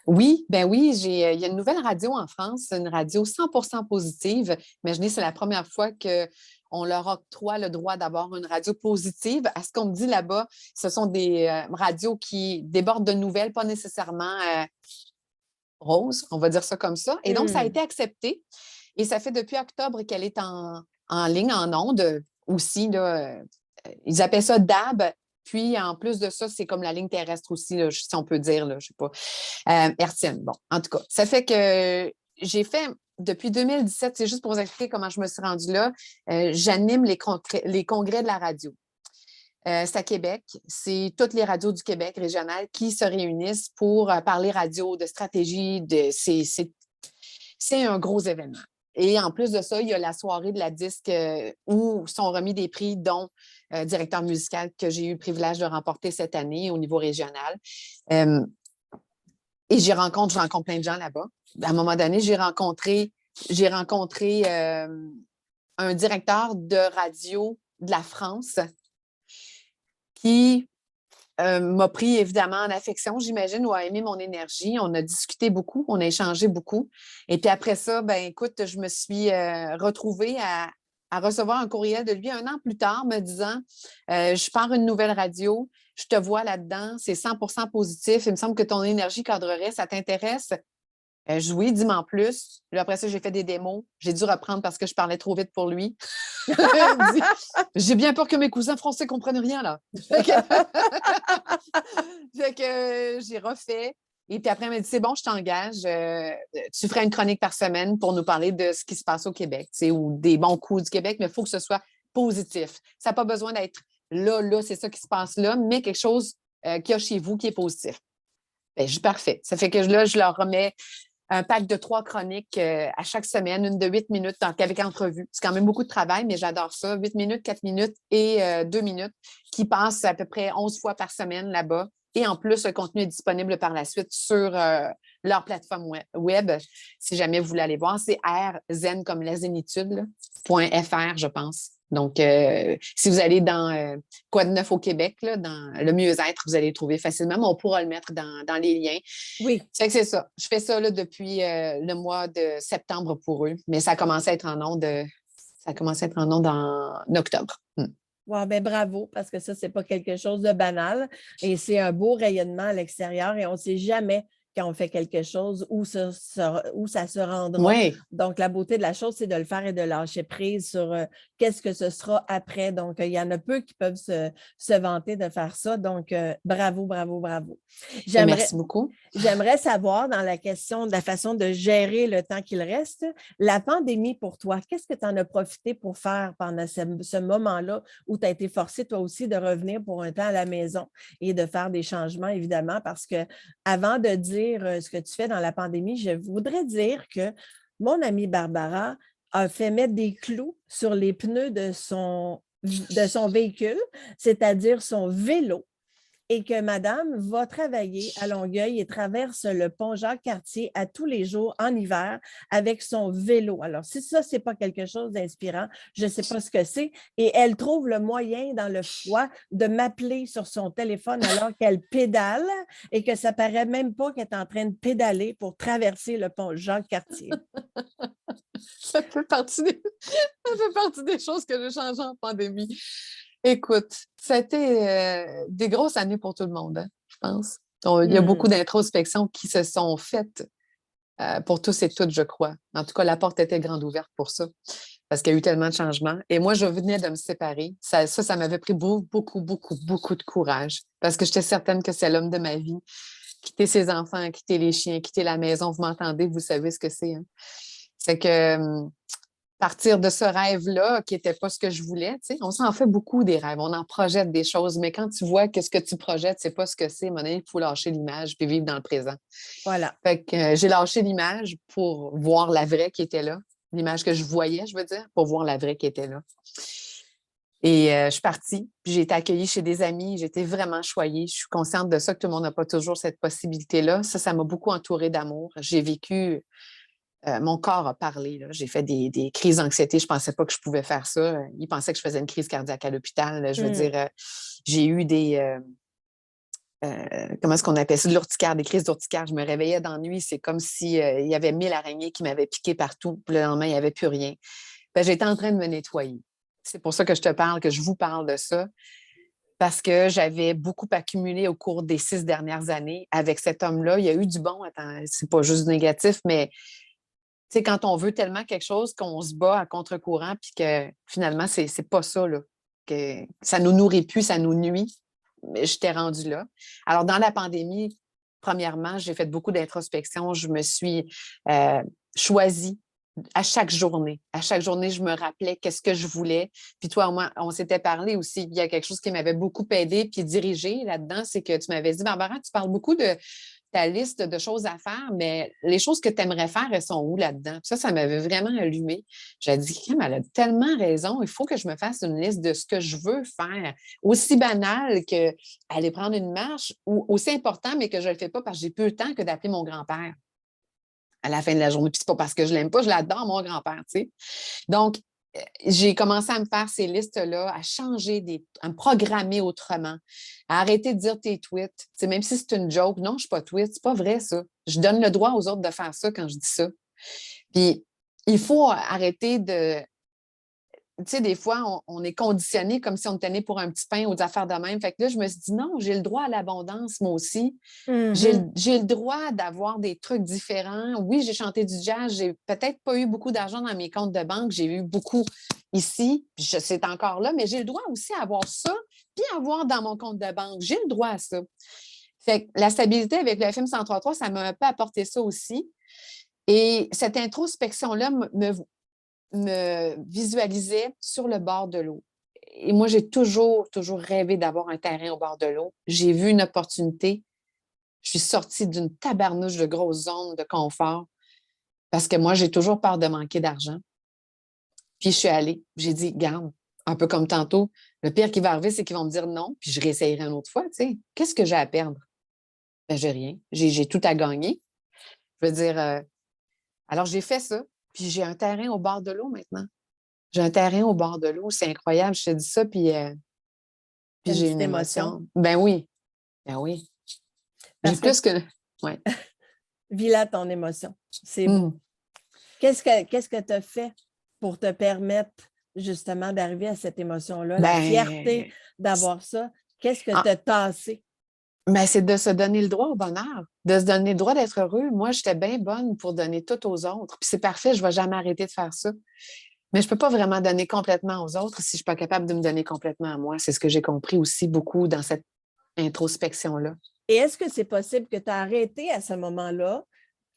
Oui, ben oui, il y a une nouvelle radio en France, une radio 100% positive. Imaginez, c'est la première fois qu'on leur octroie le droit d'avoir une radio positive. À ce qu'on me dit là-bas, ce sont des radios qui débordent de nouvelles, pas nécessairement roses, on va dire ça comme ça. Et donc, ça a été accepté. Et ça fait depuis octobre qu'elle est en ligne, en ondes aussi. Là, ils appellent ça DAB. Puis, en plus de ça, c'est comme la ligne terrestre aussi, là, si on peut dire, là, je ne sais pas. Hertzienne. Bon, en tout cas, ça fait que j'ai fait, depuis 2017, c'est juste pour vous expliquer comment je me suis rendue là, j'anime les congrès de la radio. C'est à Québec. C'est toutes les radios du Québec régionales qui se réunissent pour parler radio, de stratégie. C'est un gros événement. Et en plus de ça, il y a la soirée de la disque où sont remis des prix, dont directeur musical que j'ai eu le privilège de remporter cette année au niveau régional. Et je rencontre plein de gens là-bas. À un moment donné, j'ai rencontré un directeur de radio de la France qui m'a pris évidemment en affection, j'imagine, ou a aimé mon énergie. On a discuté beaucoup, on a échangé beaucoup. Et puis après ça, ben écoute, je me suis retrouvée à recevoir un courriel de lui 1 an plus tard me disant je pars une nouvelle radio, je te vois là-dedans, c'est 100% positif, il me semble que ton énergie cadrerait, ça t'intéresse? Oui, dis-moi en plus. Puis après ça, j'ai fait des démos. J'ai dû reprendre parce que je parlais trop vite pour lui. Il me dit, j'ai bien peur que mes cousins français ne comprennent rien, là. Fait que j'ai refait. Et puis après, elle m'a dit, c'est bon, je t'engage. Tu feras une chronique par semaine pour nous parler de ce qui se passe au Québec, ou des bons coups du Québec, mais il faut que ce soit positif. Ça n'a pas besoin d'être là, c'est ça qui se passe là, mais quelque chose qu'il y a chez vous qui est positif. Bien, je suis parfait. Ça fait que là, je leur remets un pack de 3 chroniques à chaque semaine, une de 8 minutes avec entrevue. C'est quand même beaucoup de travail, mais j'adore ça. 8 minutes, 4 minutes et 2 minutes qui passent à peu près 11 fois par semaine là-bas. Et en plus, le contenu est disponible par la suite sur leur plateforme web. Si jamais vous voulez aller voir, c'est rzen comme la zénitude, .fr, je pense. Donc, si vous allez dans Quoi de neuf au Québec, là, dans le mieux-être, vous allez le trouver facilement, mais on pourra le mettre dans les liens. Oui. C'est ça. Je fais ça là, depuis le mois de septembre pour eux, mais ça a commencé à être en ondes, en octobre. Wow, ben bravo, parce que ça, c'est pas quelque chose de banal et c'est un beau rayonnement à l'extérieur et on ne sait jamais quand on fait quelque chose où ça se rendra. Oui. Donc, la beauté de la chose, c'est de le faire et de lâcher prise sur qu'est-ce que ce sera après. Donc, il y en a peu qui peuvent se vanter de faire ça. Donc, bravo, bravo, bravo. Merci beaucoup. J'aimerais savoir, dans la question de la façon de gérer le temps qu'il reste, la pandémie pour toi, qu'est-ce que tu en as profité pour faire pendant ce moment-là où tu as été forcé, toi aussi, de revenir pour un temps à la maison et de faire des changements, évidemment, parce que avant de dire ce que tu fais dans la pandémie, je voudrais dire que mon amie Barbara a fait mettre des clous sur les pneus de son véhicule, c'est-à-dire son vélo, et que madame va travailler à Longueuil et traverse le pont Jacques-Cartier à tous les jours en hiver avec son vélo. Alors, si ça, ce n'est pas quelque chose d'inspirant, je ne sais pas ce que c'est. Et elle trouve le moyen dans le froid de m'appeler sur son téléphone alors qu'elle pédale et que ça ne paraît même pas qu'elle est en train de pédaler pour traverser le pont Jacques-Cartier. Ça fait partie ça fait partie des choses que j'ai changées en pandémie. Écoute, ça a été des grosses années pour tout le monde, hein, je pense. Il y a beaucoup d'introspections qui se sont faites pour tous et toutes, je crois. En tout cas, la porte était grande ouverte pour ça, parce qu'il y a eu tellement de changements. Et moi, je venais de me séparer. Ça m'avait pris beaucoup de courage, parce que j'étais certaine que c'est l'homme de ma vie. Quitter ses enfants, quitter les chiens, quitter la maison, vous m'entendez, vous savez ce que c'est. Hein? C'est que partir de ce rêve-là, qui n'était pas ce que je voulais, tu sais, on s'en fait beaucoup des rêves, on en projette des choses, mais quand tu vois que ce que tu projettes, c'est pas ce que c'est, à un moment donné, il faut lâcher l'image puis vivre dans le présent. Voilà. Fait que j'ai lâché l'image pour voir la vraie qui était là, l'image que je voyais, je veux dire, pour voir la vraie qui était là. Et je suis partie, puis j'ai été accueillie chez des amis, j'ai été vraiment choyée. Je suis consciente de ça, que tout le monde n'a pas toujours cette possibilité-là. Ça m'a beaucoup entourée d'amour. J'ai vécu mon corps a parlé. Là. J'ai fait des crises d'anxiété. Je ne pensais pas que je pouvais faire ça. Ils pensaient que je faisais une crise cardiaque à l'hôpital. Je veux dire, j'ai eu comment est-ce qu'on appelle ça? De l'urticaire, des crises d'urticaire. Je me réveillais dans la nuit. C'est comme s'il y avait 1000 araignées qui m'avaient piqué partout. Puis le lendemain, il n'y avait plus rien. J'étais en train de me nettoyer. C'est pour ça que je te parle, que je vous parle de ça. Parce que j'avais beaucoup accumulé au cours des 6 dernières années avec cet homme-là. Il y a eu du bon. Attends, c'est pas juste négatif, mais tu sais, quand on veut tellement quelque chose qu'on se bat à contre-courant, puis que finalement, c'est pas ça, là. Que ça nous nourrit plus, ça nous nuit. Mais j'étais rendue là. Alors, dans la pandémie, premièrement, j'ai fait beaucoup d'introspection. Je me suis choisie à chaque journée. À chaque journée, je me rappelais qu'est-ce que je voulais. Puis toi, moi, on s'était parlé aussi. Il y a quelque chose qui m'avait beaucoup aidé puis dirigé là-dedans, c'est que tu m'avais dit, Barbara, tu parles beaucoup de ta liste de choses à faire, mais les choses que tu aimerais faire, elles sont où là-dedans? Ça m'avait vraiment allumé. J'ai dit, Kim, elle a tellement raison, il faut que je me fasse une liste de ce que je veux faire. Aussi banal qu'aller prendre une marche, ou aussi important, mais que je ne le fais pas parce que j'ai peu le temps que d'appeler mon grand-père à la fin de la journée. Puis c'est pas parce que je l'aime pas, je l'adore, mon grand-père, tu sais. Donc, j'ai commencé à me faire ces listes-là, à changer, à me programmer autrement, à arrêter de dire tes tweets. T'sais, même si c'est une joke, non, je ne suis pas tweet, c'est pas vrai ça. Je donne le droit aux autres de faire ça quand je dis ça. Puis, il faut arrêter de... Tu sais, des fois, on est conditionné comme si on était né pour un petit pain ou des affaires de même. Fait que là, je me suis dit, non, j'ai le droit à l'abondance, moi aussi. J'ai le droit d'avoir des trucs différents. Oui, j'ai chanté du jazz. J'ai peut-être pas eu beaucoup d'argent dans mes comptes de banque. J'ai eu beaucoup ici. Puis c'est encore là, mais j'ai le droit aussi à avoir ça, puis avoir dans mon compte de banque. J'ai le droit à ça. Fait que la stabilité avec le FM 103.3, ça m'a un peu apporté ça aussi. Et cette introspection-là me visualisait sur le bord de l'eau. Et moi, j'ai toujours rêvé d'avoir un terrain au bord de l'eau. J'ai vu une opportunité. Je suis sortie d'une tabarnouche de grosses zones de confort parce que moi, j'ai toujours peur de manquer d'argent. Puis je suis allée. J'ai dit, garde, un peu comme tantôt, le pire qui va arriver, c'est qu'ils vont me dire non, puis je réessayerai une autre fois. Tu sais. Qu'est-ce que j'ai à perdre? Ben, j'ai rien. J'ai tout à gagner. Je veux dire, alors j'ai fait ça, puis j'ai un terrain au bord de l'eau maintenant. J'ai un terrain au bord de l'eau. C'est incroyable. Je te dis ça, puis une j'ai petite une émotion. émotion. Ben oui. Ben oui. J'ai Parce que plus que. Ouais. vis là ton émotion. C'est beau. Mm. Qu'est-ce que tu as fait pour te permettre justement d'arriver à cette émotion-là, la fierté Ben, d'avoir ça? Qu'est-ce que tu ah, as tassé? ben, c'est de se donner le droit au bonheur, de se donner le droit d'être heureux. Moi, j'étais bien bonne pour donner tout aux autres. Puis c'est parfait, je ne vais jamais arrêter de faire ça. Mais je ne peux pas vraiment donner complètement aux autres si je ne suis pas capable de me donner complètement à moi. C'est ce que j'ai compris aussi beaucoup dans cette introspection-là. Et est-ce que c'est possible que tu as arrêté à ce moment-là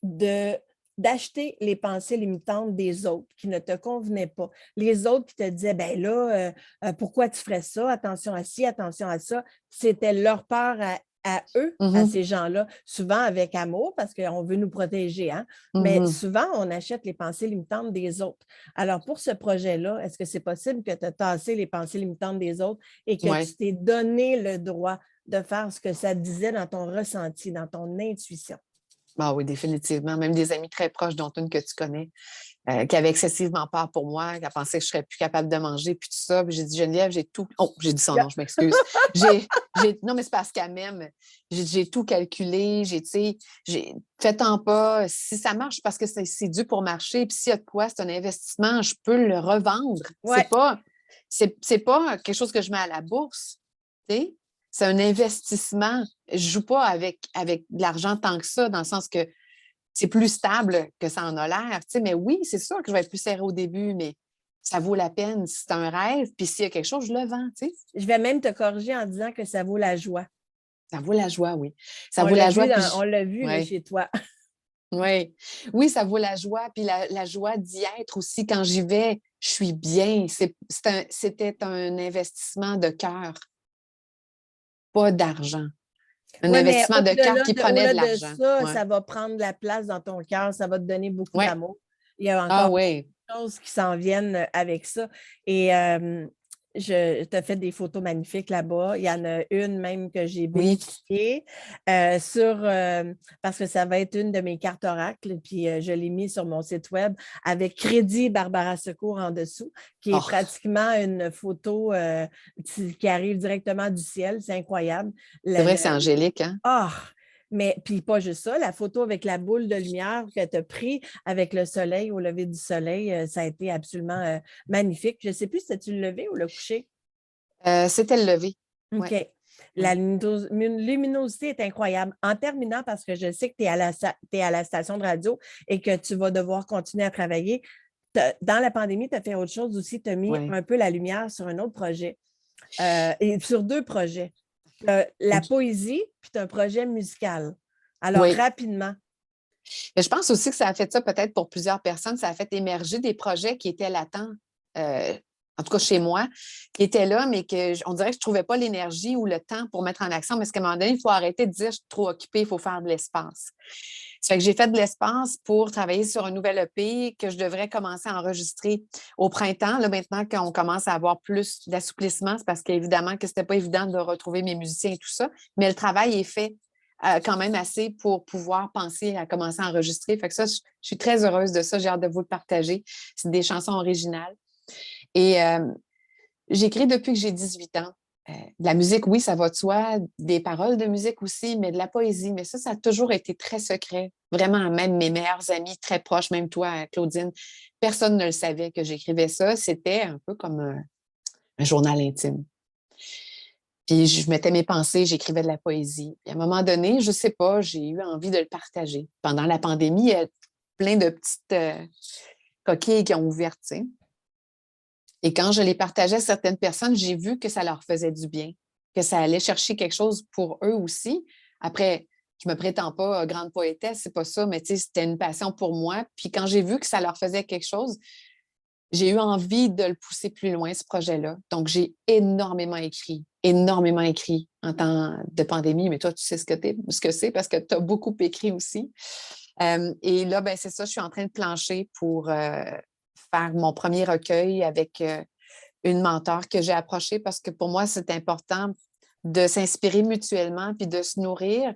d'acheter les pensées limitantes des autres qui ne te convenaient pas? Les autres qui te disaient, ben là, pourquoi tu ferais ça? Attention à ci, attention à ça. C'était leur peur à eux, à ces gens-là, souvent avec amour, parce qu'on veut nous protéger, hein? Mais souvent, on achète les pensées limitantes des autres. Alors, pour ce projet-là, est-ce que c'est possible que tu as tassé les pensées limitantes des autres et que tu t'es donné le droit de faire ce que ça disait dans ton ressenti, dans ton intuition? Ah oui, définitivement. Même des amis très proches, dont une que tu connais, qui avait excessivement peur pour moi, qui pensait que je serais plus capable de manger, puis tout ça. Puis j'ai dit, Geneviève, j'ai tout. Oh, j'ai dit son nom, je m'excuse. Non, mais c'est parce qu'elle m'aime. J'ai tout calculé. Fais-en pas. Si ça marche, parce que c'est dû pour marcher. Puis s'il y a de quoi, c'est un investissement, je peux le revendre. Ouais. C'est pas quelque chose que je mets à la bourse. Tu sais? C'est un investissement. Je ne joue pas avec de l'argent tant que ça, dans le sens que c'est plus stable que ça en a l'air. Mais oui, c'est sûr que je vais être plus serrée au début, mais ça vaut la peine. Si c'est un rêve, puis s'il y a quelque chose, je le vends. Je vais même te corriger en disant que ça vaut la joie. Ça vaut la joie, oui. Ça vaut la joie. On l'a vu là, chez toi. Oui. Oui, ça vaut la joie. Puis la joie d'y être aussi. Quand j'y vais, je suis bien. C'était un investissement de cœur, pas d'argent. Un investissement de cœur qui prenait de l'argent. Ça va prendre la place dans ton cœur, ça va te donner beaucoup d'amour. Il y a encore des choses qui s'en viennent avec ça. Et je t'ai fait des photos magnifiques là-bas. Il y en a une même que j'ai bénéficiée parce que ça va être une de mes cartes oracles. Puis je l'ai mis sur mon site web avec crédit Barbara Secours en dessous, qui est pratiquement une photo qui arrive directement du ciel. C'est incroyable. C'est vrai, c'est angélique, hein? Mais puis pas juste ça, la photo avec la boule de lumière que tu as pris avec le soleil, au lever du soleil, ça a été absolument magnifique. Je ne sais plus si c'était le lever ou le coucher. C'était le lever. OK. Ouais. La luminosité est incroyable. En terminant, parce que je sais que tu es à la station de radio et que tu vas devoir continuer à travailler, dans la pandémie, tu as fait autre chose aussi, tu as mis un peu la lumière sur un autre projet et sur 2 projets. La poésie, puis tu as un projet musical. Alors, rapidement. Mais je pense aussi que ça a fait ça peut-être pour plusieurs personnes. Ça a fait émerger des projets qui étaient latents, en tout cas chez moi, qui étaient là, mais on dirait que je ne trouvais pas l'énergie ou le temps pour mettre en action. Parce qu'à un moment donné, il faut arrêter de dire « je suis trop occupée, il faut faire de l'espace ». Ça fait que j'ai fait de l'espace pour travailler sur un nouvel EP que je devrais commencer à enregistrer au printemps. Là, maintenant qu'on commence à avoir plus d'assouplissement, c'est parce qu'évidemment que ce n'était pas évident de retrouver mes musiciens et tout ça, mais le travail est fait quand même assez pour pouvoir penser à commencer à enregistrer. Fait que ça, je suis très heureuse de ça. J'ai hâte de vous le partager. C'est des chansons originales. Et j'écris depuis que j'ai 18 ans. De la musique, oui, ça va de soi, des paroles de musique aussi, mais de la poésie. Mais ça a toujours été très secret. Vraiment, même mes meilleurs amis très proches, même toi, Claudine, personne ne le savait que j'écrivais ça. C'était un peu comme un journal intime. Puis je mettais mes pensées, j'écrivais de la poésie. Puis à un moment donné, je ne sais pas, j'ai eu envie de le partager. Pendant la pandémie, il y a plein de petites coquilles qui ont ouvert, tu sais. Et quand je les partageais à certaines personnes, j'ai vu que ça leur faisait du bien, que ça allait chercher quelque chose pour eux aussi. Après, je ne me prétends pas grande poétesse, c'est pas ça, mais tu sais, c'était une passion pour moi. Puis quand j'ai vu que ça leur faisait quelque chose, j'ai eu envie de le pousser plus loin, ce projet-là. Donc, j'ai énormément écrit en temps de pandémie. Mais toi, tu sais ce que c'est parce que tu as beaucoup écrit aussi. Et là, ben, c'est ça, je suis en train de plancher pour faire mon premier recueil avec une mentor que j'ai approchée parce que pour moi, c'est important de s'inspirer mutuellement puis de se nourrir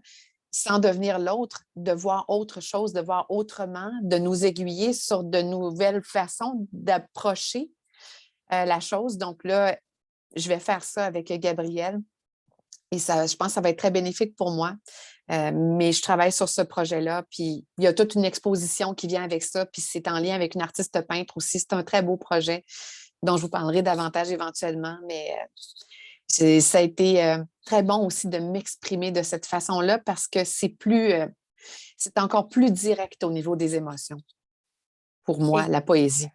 sans devenir l'autre, de voir autre chose, de voir autrement, de nous aiguiller sur de nouvelles façons d'approcher la chose. Donc là, je vais faire ça avec Gabrielle et ça, je pense que ça va être très bénéfique pour moi. Mais je travaille sur ce projet-là, puis il y a toute une exposition qui vient avec ça, puis c'est en lien avec une artiste peintre aussi. C'est un très beau projet dont je vous parlerai davantage éventuellement, mais ça a été très bon aussi de m'exprimer de cette façon-là parce que c'est encore plus direct au niveau des émotions. Pour moi, la poésie.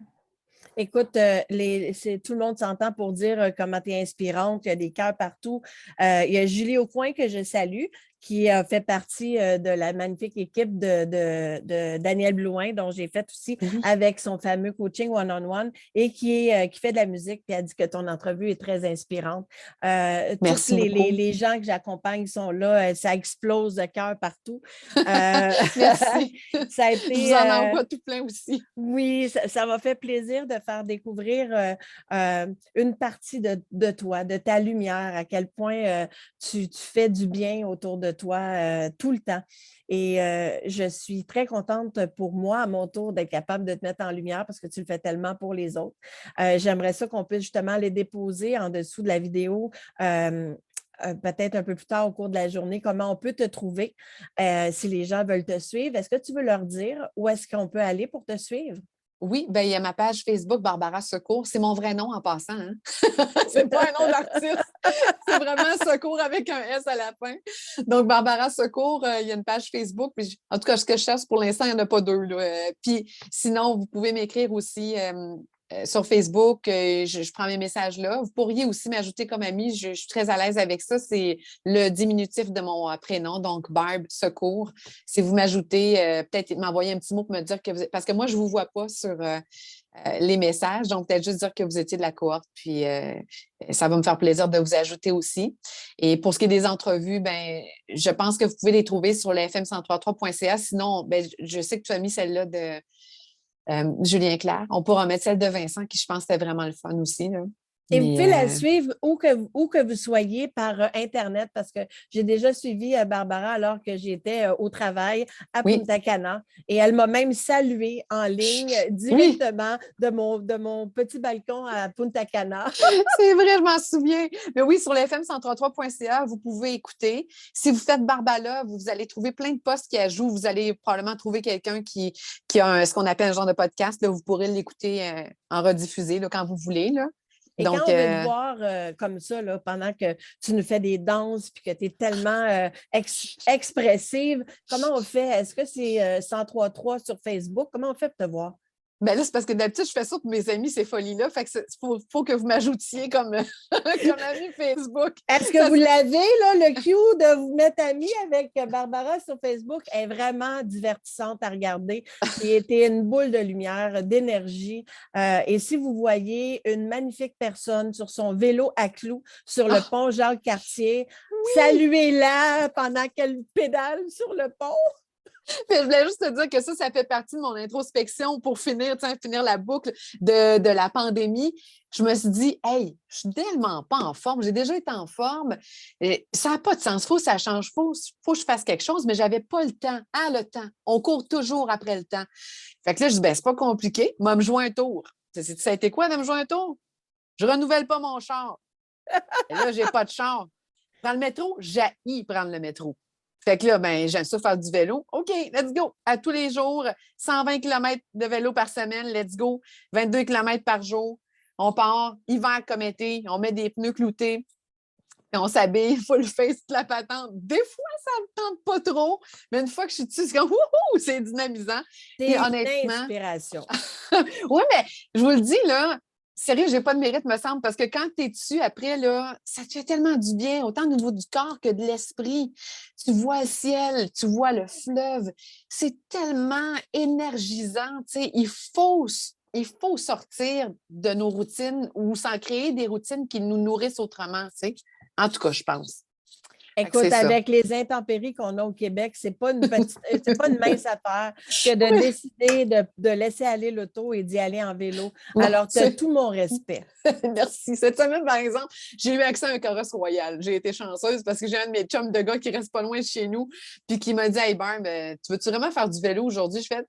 Écoute, tout le monde s'entend pour dire comment tu es inspirante, il y a des cœurs partout. Il y a Julie Aucoin que je salue, qui a fait partie de la magnifique équipe de Daniel Blouin, dont j'ai fait aussi avec son fameux coaching one-on-one et qui fait de la musique. Puis elle dit que ton entrevue est très inspirante. Merci Tous beaucoup. les gens que j'accompagne sont là. Ça explose de cœur partout. Merci. Ça a été, je vous en envoie tout plein aussi. Oui, ça m'a fait plaisir de faire découvrir une partie de toi, de ta lumière, à quel point tu fais du bien autour de toi tout le temps. Et je suis très contente pour moi, à mon tour, d'être capable de te mettre en lumière parce que tu le fais tellement pour les autres. J'aimerais ça qu'on puisse justement les déposer en dessous de la vidéo. Peut-être un peu plus tard au cours de la journée, comment on peut te trouver si les gens veulent te suivre. Est-ce que tu veux leur dire où est-ce qu'on peut aller pour te suivre? Oui, ben, il y a ma page Facebook Barbara Secours. C'est mon vrai nom en passant. Hein? C'est pas un nom d'artiste. C'est vraiment Secours avec un S à la fin. Donc, Barbara Secours, il y a une page Facebook. Puis, en tout cas, ce que je cherche pour l'instant, il n'y en a pas deux. Là. Puis, sinon, vous pouvez m'écrire aussi sur Facebook. Je prends mes messages là. Vous pourriez aussi m'ajouter comme amie. Je suis très à l'aise avec ça. C'est le diminutif de mon prénom, donc Barb Secours. Si vous m'ajoutez, peut-être m'envoyer un petit mot pour me dire que vous êtes... Parce que moi, je ne vous vois pas sur les messages. Donc, peut-être juste dire que vous étiez de la cohorte. Puis, ça va me faire plaisir de vous ajouter aussi. Et pour ce qui est des entrevues, ben, je pense que vous pouvez les trouver sur le fm1033.ca. Sinon, ben, je sais que tu as mis celle-là de Julien Clerc. On pourra mettre celle de Vincent, qui je pense c'était vraiment le fun aussi. Là. Et vous pouvez la Mais, suivre où que vous soyez par Internet, parce que j'ai déjà suivi Barbara alors que j'étais au travail à oui, Punta Cana. Et elle m'a même salué en ligne oui, directement de mon petit balcon à Punta Cana. c'est vrai, je m'en souviens. Mais oui, sur le fm1033.ca, vous pouvez écouter. Si vous faites Barbala, vous allez trouver plein de posts qui ajoutent. Vous allez probablement trouver quelqu'un qui a ce qu'on appelle un genre de podcast. Là, vous pourrez l'écouter en rediffusé là, quand vous voulez. Là. Et Donc, quand on veut te voir comme ça, là, pendant que tu nous fais des danses et que tu es tellement expressive, comment on fait? Est-ce que c'est 1033 sur Facebook? Comment on fait pour te voir? ben là, c'est parce que d'habitude, je fais ça pour mes amis, ces folies-là. Fait que faut que vous m'ajoutiez comme, comme ami Facebook. Est-ce que vous l'avez, là, le cue de vous mettre amis avec Barbara sur Facebook? Elle est vraiment divertissante à regarder. C'était une boule de lumière, d'énergie. Et si vous voyez une magnifique personne sur son vélo à clous sur le pont Jacques-Cartier, saluez-la pendant qu'elle pédale sur le pont. Mais je voulais juste te dire que ça fait partie de mon introspection pour finir la boucle de la pandémie. Je me suis dit, hey, je suis tellement pas en forme. J'ai déjà été en forme. Et ça n'a pas de sens. Faut que ça change. Faut que je fasse quelque chose, mais je n'avais pas le temps. Ah, le temps. On court toujours après le temps. Fait que là, je dis, ben, c'est pas compliqué. Moi, me jouer un tour. Ça a été quoi de me jouer un tour? Je renouvelle pas mon char. Et là, j'ai pas de char. Prends le métro, j'haïs prendre le métro. Fait que là, ben, j'aime ça faire du vélo. OK, let's go. À tous les jours, 120 km de vélo par semaine, let's go. 22 km par jour. On part, hiver comme été, on met des pneus cloutés, et on s'habille, full face, toute la patente. Des fois, ça ne me tente pas trop, mais une fois que je suis dessus, c'est comme, wouhou, c'est dynamisant. C'est Puis une honnêtement, inspiration. oui, mais je vous le dis, là, sérieux, j'ai pas de mérite, me semble, parce que quand tu es dessus, après, là, ça te fait tellement du bien, autant au niveau du corps que de l'esprit. Tu vois le ciel, tu vois le fleuve. C'est tellement énergisant, tu sais. Il faut sortir de nos routines ou s'en créer des routines qui nous nourrissent autrement, tu sais. En tout cas, je pense. Fait que Écoute, c'est ça. avec les intempéries qu'on a au Québec, c'est pas une mince affaire que de décider de laisser aller l'auto et d'y aller en vélo. Non, Alors, tu as c'est... tout mon respect. Merci. Cette semaine, par exemple, j'ai eu accès à un carrosse royal. J'ai été chanceuse parce que j'ai un de mes chums de gars qui reste pas loin de chez nous, puis qui m'a dit, hey, Barb, tu veux-tu vraiment faire du vélo aujourd'hui? Je fais,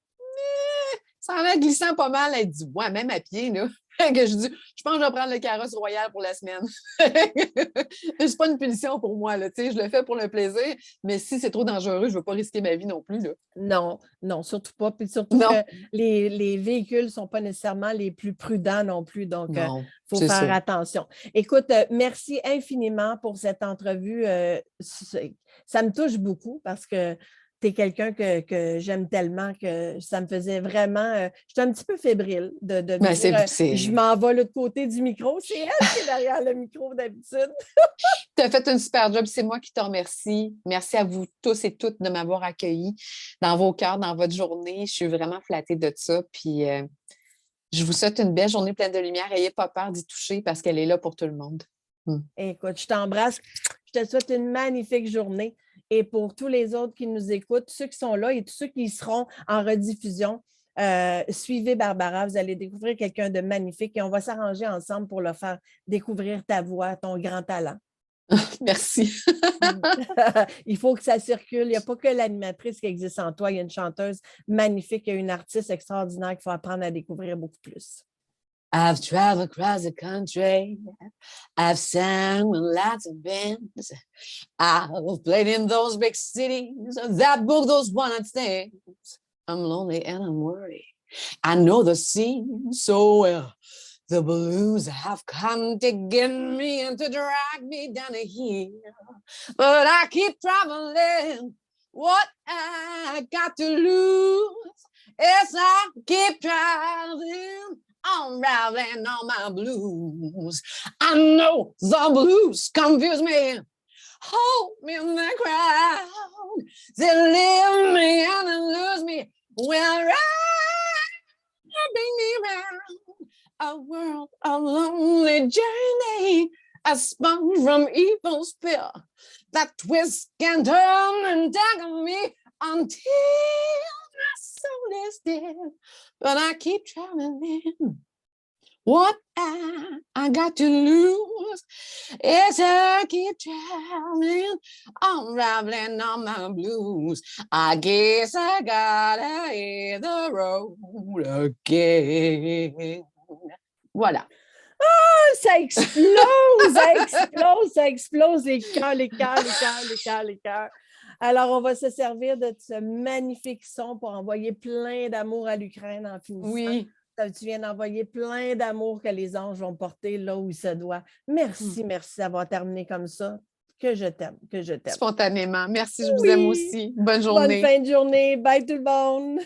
ça en a glissant pas mal. Elle dit, ouais, même à pied, là. Que je dis, je pense que je vais prendre le carrosse royal pour la semaine. C'est pas une punition pour moi, là, tu sais, je le fais pour le plaisir, mais si c'est trop dangereux, je ne veux pas risquer ma vie non plus, là. Non, non, surtout pas. Puis surtout Non, que les véhicules ne sont pas nécessairement les plus prudents non plus. Donc, il non, faut c'est faire ça. attention. Écoute, merci infiniment pour cette entrevue. Ça me touche beaucoup parce que tu es quelqu'un que j'aime tellement que ça me faisait vraiment. J'étais un petit peu fébrile de me Ben, dire je m'en vais de l'autre côté du micro. C'est elle qui est derrière le micro d'habitude. tu as fait une super job. C'est moi qui te remercie. Merci à vous tous et toutes de m'avoir accueilli dans vos cœurs, dans votre journée. Je suis vraiment flattée de ça. Puis, je vous souhaite une belle journée pleine de lumière. N'ayez pas peur d'y toucher parce qu'elle est là pour tout le monde. Écoute, je t'embrasse. Je te souhaite une magnifique journée. Et pour tous les autres qui nous écoutent, tous ceux qui sont là et tous ceux qui seront en rediffusion, suivez Barbara. Vous allez découvrir quelqu'un de magnifique et on va s'arranger ensemble pour leur faire découvrir ta voix, ton grand talent. Merci. Il faut que ça circule. Il n'y a pas que l'animatrice qui existe en toi. Il y a une chanteuse magnifique, il y a une artiste extraordinaire qu'il faut apprendre à découvrir beaucoup plus. I've traveled across the country. I've sang with lots of bands. I've played in those big cities that book those one-night stands. I'm lonely and I'm worried. I know the scene so well. The blues have come to get me and to drag me down a hill. But I keep traveling. What I got to lose is I keep traveling. Unraveling all my blues. I know the blues confuse me. Hold me in the crowd. They leave me and they lose me. Well, bring me round a world of lonely journey. A sponge from evil's spell that twists and turn and tangle me until my soul is dead. But I keep traveling. What I got to lose is I keep traveling, unraveling on my blues. I guess I gotta hit the road again. Voilà. Ah, ça explose, ça explose, ça explose les cœurs, les cœurs, les cœurs, les cœurs, les cœurs. Alors, on va se servir de ce magnifique son pour envoyer plein d'amour à l'Ukraine en finissant. Oui. Tu viens d'envoyer plein d'amour que les anges vont porter là où il se doit. Merci, merci d'avoir terminé comme ça. Que je t'aime, que je t'aime. Spontanément. Merci, je vous aime aussi. Bonne journée. Bonne fin de journée. Bye tout le monde.